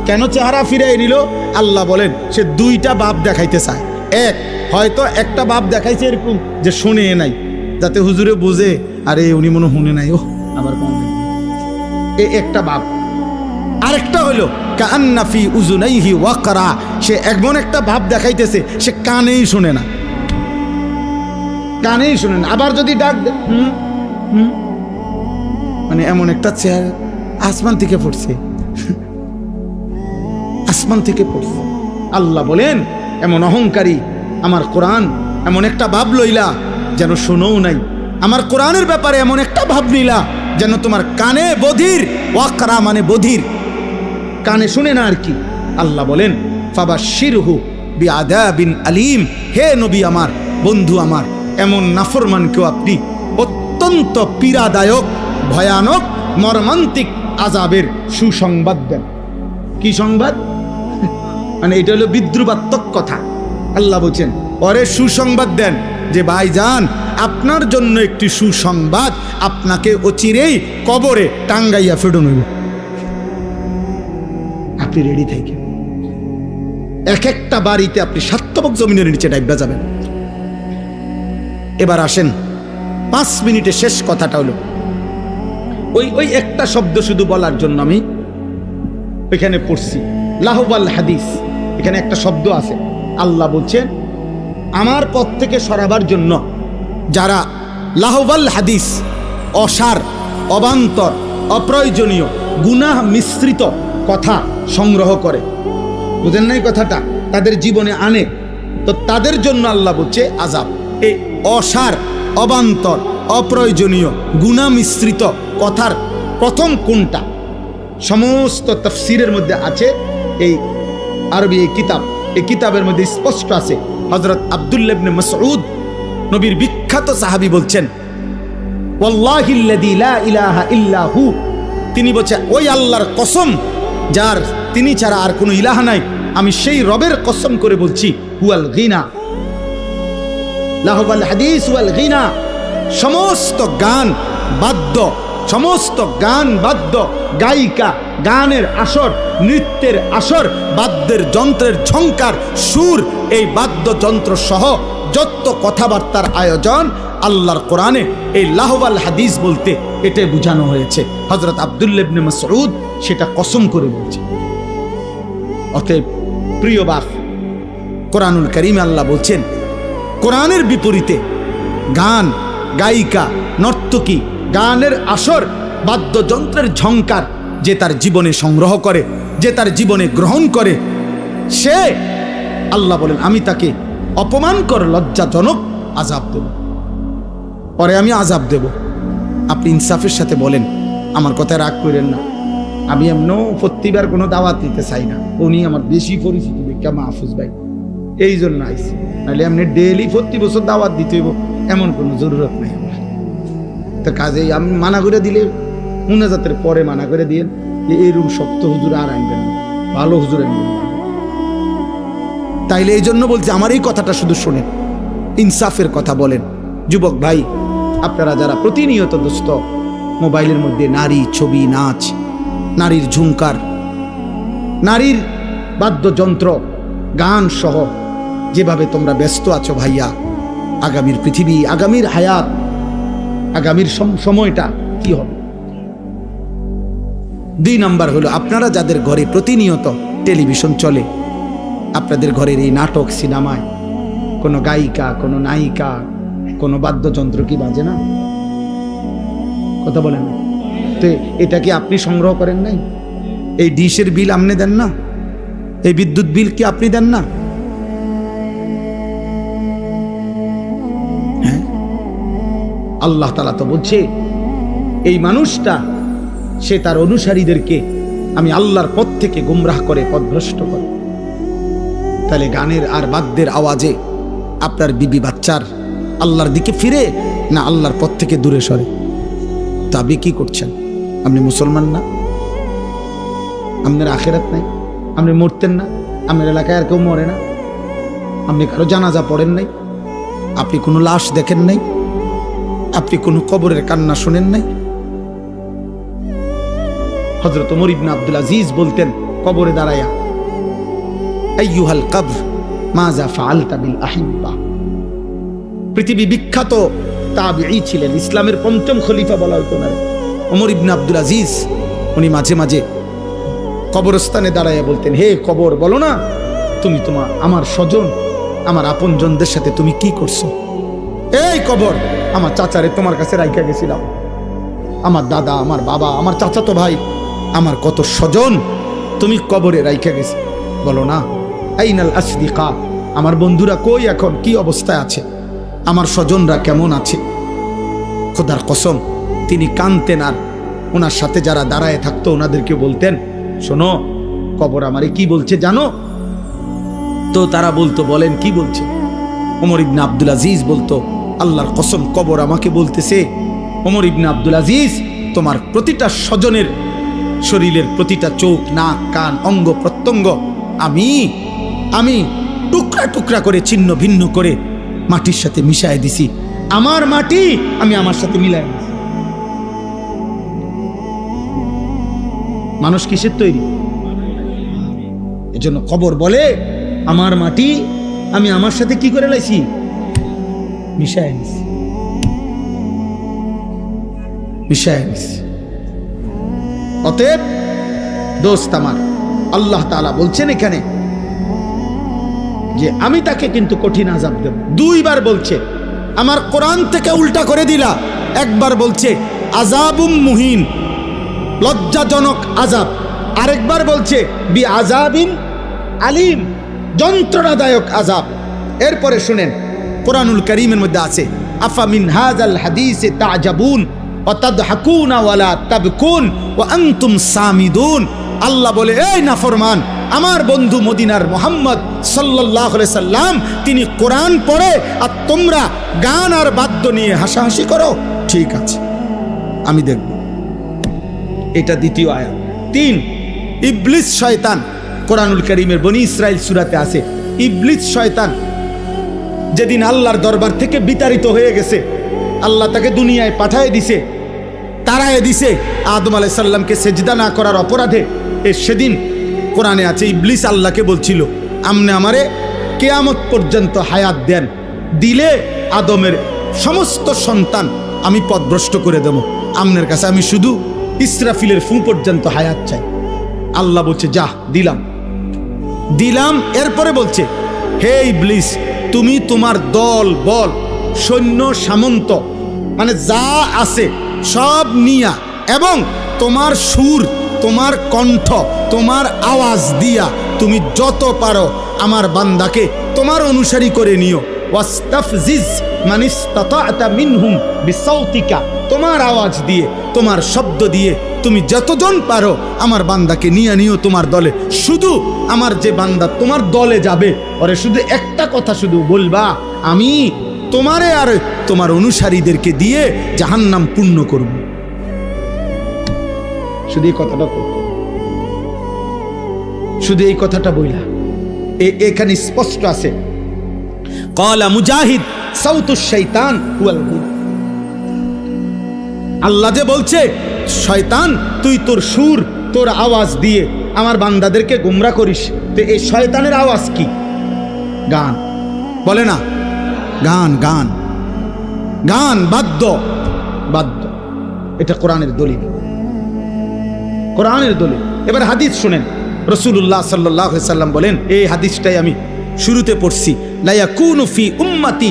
কেন চেহারা ফিরাই নিল? আল্লাহ বলেন সে 2টা বাপ দেখাইতে চায়। হয়তো একটা বাপ দেখাইছে এরকম যে শুনে নাই, যাতে হুজুরে বুঝে আরে উনি মনে শুনে নাই, ও আবার কম, একটা বাপ। আরেকটা হইল কাআন্না ফি উযুনাইহি ওয়াকরা, সে এমন একটা ভাব দেখাইতেছে সে কানেই শুনে না, কানেই শুনে না। আবার যদি ডাক দে মানে এমন একটা চেহারা, আসমান থেকে পড়ছে, আসমান থেকে পড়ছে। আল্লাহ বলেন এমন অহংকারী আমার কোরআন এমন একটা ভাব লইলা যেন শোনও নাই, আমার কোরআনের ব্যাপারে এমন একটা ভাব নিলা যেন তোমার কানে বধির, ওয়াকরা মানে বধির, কানে শুনে না আর কি। আল্লাহ বলেন ফাবাশশিরহু বিআযাবিন আলীম, হে নবী আমার, বন্ধু আমার, এমন নাফরমানকেও আপনি অত্যন্ত পীড়াদায়ক, ভয়ানক, মর্মান্তিক আযাবের সুসংবাদ দেন। কি সংবাদ? মানে এটা হলো বিদ্রুপাত্মক কথা। আল্লাহ বলছেন ওরে সুসংবাদ দেন যে ভাইজান আপনার জন্য একটি সুসংবাদ, আপনাকে অচিরেই কবরে টাঙ্গাইয়া ফেডন হইব, আপনি রেডি থাকেন। এক একটা বাড়িতে আপনি সাতবক জমিনের নিচে ডাইবা যাবেন। এবার আসেন 5 মিনিটে শেষ কথাটা হলো ওই একটা শব্দ শুধু বলার জন্য আমি এখানে পড়ছি, লাহওয়াল হাদিস। এখানে একটা শব্দ আছে, আল্লাহ বলছেন আমার পথ থেকে সরাবার জন্য যারা লাহওয়াল হাদিস, অসার, অবান্তর, অপ্রয়োজনীয়, গুনাহ মিশ্রিত কথা সংগ্রহ করে, বুঝেন নাই কথাটা, তাদের জীবনে আনে, তো তাদের জন্য আল্লাহ বলছে আযাব। এই অসার, অবান্তর, অপ্রয়োজনীয়, গুনাহ মিশ্রিত কথার প্রথম কোনটা? সমস্ত তাফসীরের মধ্যে আছে, এই আরবি এই কিতাবের মধ্যে স্পষ্ট আছে। হযরত আব্দুল্লাহ ইবনে মাসউদ, নবীর বিখ্যাত সাহাবী, বলছেন ওয়াল্লাহিল্লাযী লা ইলাহা ইল্লা হু, তিনি বলছে ওই আল্লাহর কসম যার তিনি ছাড়া আর কোনো ইলাহ নাই, আমি সেই রবের কসম করে বলছি, হুয়াল গিনা লাহুল হাদিস ওয়াল গিনা, সমস্ত গান বাদ্য, সমস্ত গান বাদ্য, গায়িকা, গানের আসর, নৃত্যের আসর, বাদ্যের যন্ত্রের ঝংকার, সুর, এই বাদ্যযন্ত্র সহ যত কথাবার্তার আয়োজন আল্লাহর কোরআনে এই লাহওয়াল হাদিস বলতে এটাই বোঝানো হয়েছে। হযরত আব্দুল্লাহ ইবনে মাসউদ সেটা কসম করে বলছে। অতএব প্রিয় বাপ, কোরআনুল কারীমে আল্লাহ বলছেন কোরআনের বিপরীতে গান, গায়িকা, নর্তকী, গানের আসর, বাদ্যযন্ত্রের ঝংকার যে তার জীবনে সংগ্রহ করে, যে তার জীবনে গ্রহণ করে, সে আল্লাহ বলেন আমি তাকে অপমানকর লজ্জাজনক আযাব দেব, পরে আমি আযাব দেব। আপনি ইনসাফের সাথে বলেন, আমার কথায় রাগ করেন না, আমি এমনও প্রতিবার কোনো দাওয়াত দিতে চাই না, উনি আমার বেশি পরিচিত দেখা মাহফুজ ভাই, এই জন্য আইসি, নাহলে এমনি ডেইলি প্রতি বছর দাওয়াত দিতে হইব এমন কোনো জরুরত নেই আমার। তো কাজেই আমি মানা করে দিলে মুনাজাতের পরে মানা করে দিয়েন যে এইরকম শক্ত হুজুর আর আনবেন না, ভালো হুজুর আনবেন না। তাইলে এই জন্য বলছি আমার এই কথাটা শুধু শোনেন, ইনসাফের কথা বলেন। যুবক ভাই, আপনারা যারা প্রতিনিয়ত দোস্ত মোবাইলের মধ্যে নারী ছবি, নাচ, নারীর ঝুংকার, নারীর বাদ্যযন্ত্র, গান সহ যেভাবে তোমরা ব্যস্ত আছো ভাইয়া, আগামীর পৃথিবী, আগামীর হায়াত, আগামীর সময়টা কি হবে? 2 নাম্বার হলো আপনারা যাদের ঘরে প্রতিনিয়ত টেলিভিশন চলে, আপনাদের ঘরের এই নাটক সিনেমায় কোনো গায়িকা, কোনো নায়িকা, কোনো বাদ্যযন্ত্র কি বাজে না? কথা বলেন না তো, এটা কি আপনি সংগ্রহ করেন নাই? এই ডিশের বিল আপনি দেন না? এই বিদ্যুৎ বিল কি আপনি দেন না? হ্যাঁ, আল্লাহ তাআলা তো বলছে এই মানুষটা সে তার অনুসারীদেরকে আমি আল্লাহর পথ থেকে গুমরাহ করে, পথভ্রষ্ট করে। তাহলে গানের আর বাদ্যের আওয়াজে আপনার বিবি বাচ্চার আল্লাহর দিকে ফিরে না আল্লাহর পথ থেকে দূরে সরে? তো আপনি কি করছেন? আপনি মুসলমান না? আপনার আখিরাত নাই? আপনি মরতেন না? আপনার এলাকায় আর কেউ মরে না? আপনি কারো জানাজা পড়েন নাই? আপনি কোনো লাশ দেখেন নাই? আপনি কোনো কবরের কান্না শোনেন নাই? হযরত ওমর ইবনে আব্দুল আজিজ বলতেন কবরে দাঁড়ায়া, আইয়ুহাল কবর মাযা ফাআলতা বিল আহিব্বা। পৃথিবী বিখ্যাত তাবিঈ ছিলেন, ইসলামের 5ম খলিফা বলা হতো না ওমর ইবনে আব্দুল আজিজ। উনি মাঝে মাঝে কবরস্থানে দাঁড়াইয়া বলতেন, হে কবর, বলো না তুমি আমার স্বজন, আমার আপনজনদের সাথে তুমি কি করছো? এই কবর, আমার চাচারে তোমার কাছে রাইখা গেছিলাম, আমার দাদা, আমার বাবা, আমার চাচাতো ভাই, আমার কত স্বজন তুমি কবরে রাইখা গেছি, বলো না? আইনাল আসদিকা, আমার বন্ধুরা কই, এখন কি অবস্থায় আছে, আমার স্বজনরা কেমন আছে? খোদার কসম তিনি কাঁদতেন, আর ওনার সাথে যারা দাঁড়ায় থাকতো ওনাদেরকে বলতেন, শোনো কবর আমারে কি বলছে জানো? তো তারা বলতো, বলেন কি বলছে? ওমর ইবনে আব্দুল আজিজ বলতো, আল্লাহর কসম কবর আমাকে বলতেছে, ওমর ইবনে আব্দুল আজিজ, তোমার প্রতিটা স্বজনের শরীরের প্রতিটা চোখ, নাক, কান, অঙ্গ প্রত্যঙ্গ আমি টুকরা টুকরা করে ছিন্ন ভিন্ন করে মাটির সাথে মিশাই দিছি। আমার মাটি আমি আমার সাথে মিলাই দিছি। মানুষ কিসের তৈরি? এজন্য কবর বলে আমার মাটি আমি আমার সাথে কি করে লাইছি? মিশাই দিছি, মিশাই দিছি। অতএব দোস্ত আমার, আল্লাহ তাআলা বলছেন এখানে যে আমি তাকে কিন্তু কঠিন আযাব দেব। 2 বার বলছে, আমার কোরআন থেকে উল্টা করে দিলা। একবার বলছে আযাবুম মুহিন, লজ্জাজনক আযাব। আরেকবার বলছে বি আযাবিন আলিম, যন্ত্রণাদায়ক আযাব। এরপরে শুনেন, কোরআনুল কারীমের মধ্যে আছে আফা মিন হাযাল হাদিসে তা'জাবুন ওয়া তাদহাকুনা ওয়া লা তাবকুন ওয়া আনতুম সামিদুন। আল্লাহ বলে, এই নাফরমান, আমার বন্ধু মদিনার মুহাম্মদ সাল্লাল্লাহু আলাইহি সাল্লাম তিনি কোরআন পড়ে আর তোমরা গান আর বাদ্য নিয়ে হাসাহাসি করো। ঠিক আছে, আমি দেখব। এটা দ্বিতীয় আয়াত। 3, ইবলিস শয়তান। কোরআনুল কারীমের বনি ইসরাইল সূরাতে আছে, ইবলিস শয়তান যেদিন আল্লাহর দরবার থেকে বিতাড়িত হয়ে গেছে, আল্লাহ তাকে দুনিয়ায় পাঠিয়ে দিছে, তাড়ায় দিছে আদম আলাইহিস সালামকে সেজদা না করার অপরাধে। সেদিন কোরআনে আছে ইবলিস আল্লাহকে বলছিল, আপনি আমারে কিয়ামত পর্যন্ত হায়াত দেন, দিলে আদমের সমস্ত সন্তান আমি পথভ্রষ্ট করে দেব, আপনার কাছে আমি শুধু ইসরাফিলের ফু পর্যন্ত হায়াত চাই। আল্লাহ বলছে যা দিলাম। এরপরে বলছে, হে ইবলিস, তুমি তোমার দল বল সৈন্য সামন্ত মানে যা আছে সব নিয়া এবং তোমার সুর, তোমার কণ্ঠ, তোমার আওয়াজ দিয়া তুমি যত পারো আমার বান্দাকে তোমার অনুসারী করে নিও। ওয়াস্তাফজিজ মান ইসতাতা'তা মিনহুম বিসাউতিকা, তোমার আওয়াজ দিয়ে, তোমার শব্দ দিয়ে তুমি যতজন পারো আমার বান্দাকে নিয়ে নিও তোমার দলে। শুধু আমার যে বান্দা তোমার দলে যাবে ওরে শুধু একটা কথা শুধু বলবা, আমি তোমারে আর তোমার অনুসারীদেরকে দিয়ে জাহান্নাম পূর্ণ করব। শুধু এই কথাটা করব, শুধু এই কথাটা বইলা। এখানে স্পষ্ট আছে, ক্বালা মুজাহিদ সাউতুশ শাইতান হুয়াল গুনা। আল্লাহ যে বলছে শয়তান তুই তোর সুর, তোর আওয়াজ দিয়ে আমার বান্দাদেরকে গোমরা করিস, তো এই শয়তানের আওয়াজ কি? গান। বলে না গান, গান, গান, বাদ্য, বাদ্য। এটা কোরআনের দলিল, কোরআনের দলিল। এবার হাদিস শুনেন, রাসূলুল্লাহ সাল্লাল্লাহু আলাইহি সাল্লাম বলেন, এই হাদিসটাই আমি শুরুতে পড়ছি, লা ইয়াকুনু ফি উম্মতি,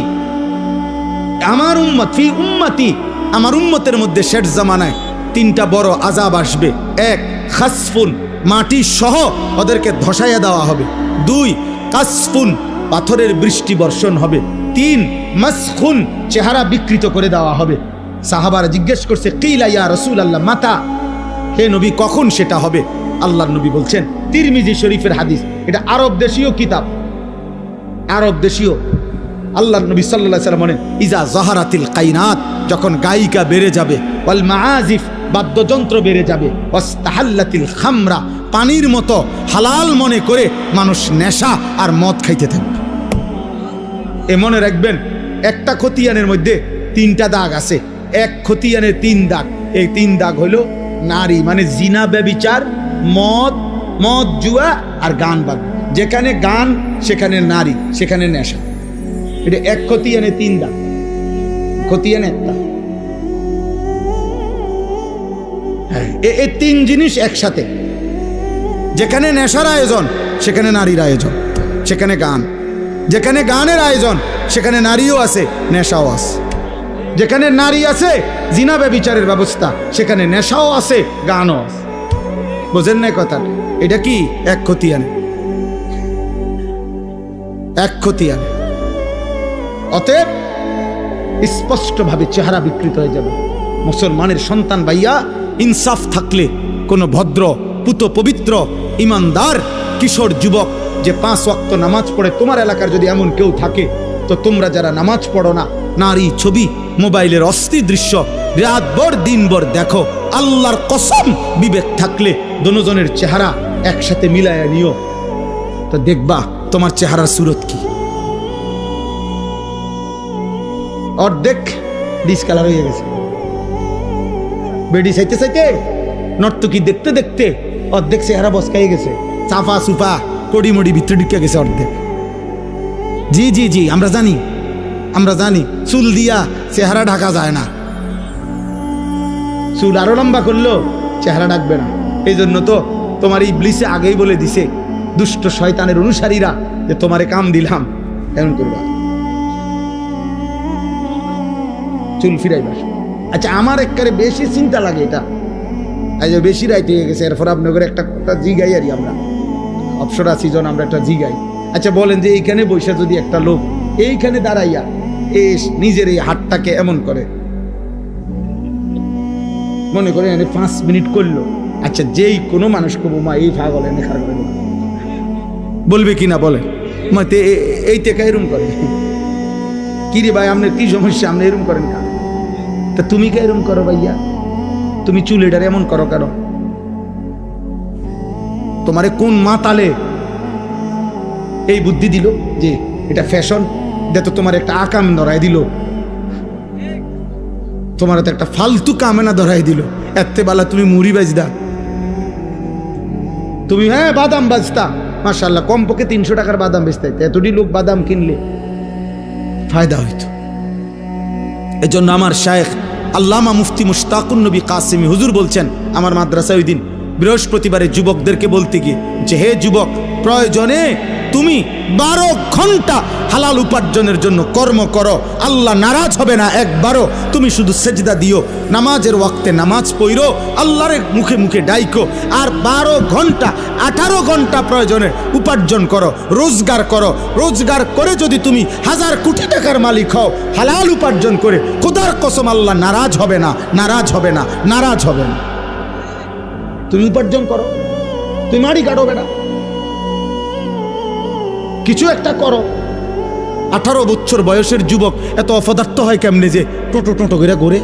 আমার উম্মত, ফি উম্মতি, আমার উম্মতের মধ্যে শেষ জামানায় 3টা বড় আযাব আসবে। 1, খাসফুন, মাটি সহ ওদেরকে ধসাইয়া দেওয়া হবে। 2, কাসফুন, পাথরের বৃষ্টি বর্ষণ হবে। 3, মাসখুন, চেহারা বিকৃত করে দেওয়া হবে। সাহাবারা জিজ্ঞেস করছে, কিলা ইয়া রাসূলুল্লাহ মাতা, হে নবী কখন সেটা হবে? আল্লাহর নবী বলছেন, তিরমিজি শরীফের হাদিস, এটা আরব দেশীয় কিতাব, আরব দেশীয়। আল্লাহর নবী সাল্লাল্লাহু আলাইহি ওয়াসাল্লাম বলেন, ইজা যাহারাতিল কাইনাত, যখন গায়িকা বেড়ে যাবে, ওয়াল মাআজিফ, বাদ্যযন্ত্র বেড়ে যাবে, ওয়াস্তাহাল্লাতিল খামরা, পানির মতো হালাল মনে করে মানুষ নেশা আর মদ খাইতে থাকবে। এ মনে রাখবেন, একটা খতিয়ানের মধ্যে 3টা দাগ আছে, এক খতিয়ানের 3 দাগ। এই 3 দাগ হলো নারী, মানে জিনা, ব্যভিচার, মদ, জুয়া আর গান বাদ। যেখানে গান সেখানে নারী, সেখানে নেশা। এটা এক খতিয়ানে 3 দাগ, খতিয়ান একটা। এই 3 জিনিস একসাথে। যেখানে নেশার আয়োজন সেখানে নারীর আয়োজন, সেখানে গান। যেখানে গানের আয়োজন সেখানে নারীও আছে, নেশাও আছে। যেখানে নারী আছে, জিনা ব্যভিচারের ব্যবস্থা, সেখানে নেশাও আছে, গানও আছে। বোঝেন না কথাটা? এটা কি এক খতিয়ানে, এক খতিয়ানে। অতএব স্পষ্টভাবে চেহারা বিকৃত হয়ে যাবে। মুসলমানের সন্তান ভাইয়া, ইনসাফ থাকলে কোনো ভদ্র, পুত, পবিত্র, ইমানদার কিশোর যুবক যে 5 ওয়াক্ত নামাজ পড়ে, তোমার এলাকার যদি এমন কেউ থাকে, তো তোমরা যারা নামাজ পড়ো না, নারী ছবি, মোবাইলের অস্থির দৃশ্য রাতভর দিনভর দেখো, আল্লাহর কসম বিবেক থাকলে দুজনের চেহারা একসাথে মিলায়া নিও, তো দেখবা তোমার চেহারার সুরত কি। অর্ধেক ডিসকালার হয়ে গেছে, বেডি চাইতে চাইতে, নর্তকী দেখতে দেখতে অর্ধেক চেহারা বসকাই গেছে, চাফা সুফা কড়ি মড়ি ভিতরে ঢুকে গেছে অর্ধেক। জি জি জি, আমরা জানি, আমরা জানি। চুল দিয়া চেহারা ঢাকা যায় না, চুল আরো লম্বা করলো চেহারা ঢাকবে না। এই জন্য তো তোমার ইবলিসে আগেই বলে দিছে, দুষ্ট শয়তানের অনুসারীরা, যে তোমারে কাম দিলাম এমন করবা, চুল ফিরাইবা। আচ্ছা, আমার একবারে বেশি চিন্তা লাগে এটা, এই যে বেশি রাইতে হয়ে গেছে। এরপর আপনাদের একটা জিগাই আর আমরা অপসরা সিজন আমরা একটা জিগাই। আচ্ছা বলেন যে এইখানে বৈশা যদি একটা লোক এইখানে দাঁড়াইয়া নিজের এই হাতটাকে এমন করে, মনে করে 5 মিনিট করলো, আচ্ছা যেই কোনো মানুষ কবো মা এই পাগল এনে খারাপ করে বলবে কিনা বলেন? মা এই থেকে এরম করে, কি রে ভাই আপনার কি সমস্যা, আপনি এরম করেন কা? তা তুমি কে এরম করো ভাইয়া? তুমি চুলেটার এমন করো কেন? তোমারে কোন মা তালে এই বুদ্ধি দিল যে এটা ফ্যাশন? দে তো তোমার একটা আকাম ধরাই দিল, তোমার তো একটা ফালতু কামেনা ধরাই দিল। এতে বেলা তুমি মুড়ি বাজদা, তুমি হ্যাঁ বাদাম বাজতা, মাশাআল্লাহ কমপক্ষে 300 টাকার বাদাম বেচতে, এতটি লোক বাদাম কিনলে ফায়দা হইতো। এজন্য আমার শায়েখ আল্লামা মুফতি মুশতাকুন নবী কাসেমি হুজুর বলছেন আমার মাদ্রাসায় ওই দিন বৃহস্পতিবারে যুবকদেরকে বলতে গিয়ে যে হে যুবক, প্রয়োজনে তুমি 12 ঘন্টা হালাল উপার্জনের জন্য কর্ম করো, আল্লাহ নারাজ হবে না একবারও। তুমি শুধু সেজদা দিও, নামাজের ওয়াক্তে নামাজ পড়ো, আল্লাহর মুখে মুখে ডাইকো, আর 12 ঘন্টা 18 ঘন্টা প্রয়োজনে উপার্জন করো, রোজগার করো। রোজগার করে যদি তুমি 1000 কোটি টাকার মালিক হও, হালাল উপার্জন করে, খোদার কসম আল্লাহ নারাজ হবে না, নারাজ হবে না, নারাজ হবে না। তুমি উপার্জন করো, তুমি মাড়ি কাটো বেটা, কিছু একটা করো। 18 বছর বয়সের যুবক এত অপদার্থ হয় কেমনে যে টোটো টোটো করে ঘুরে?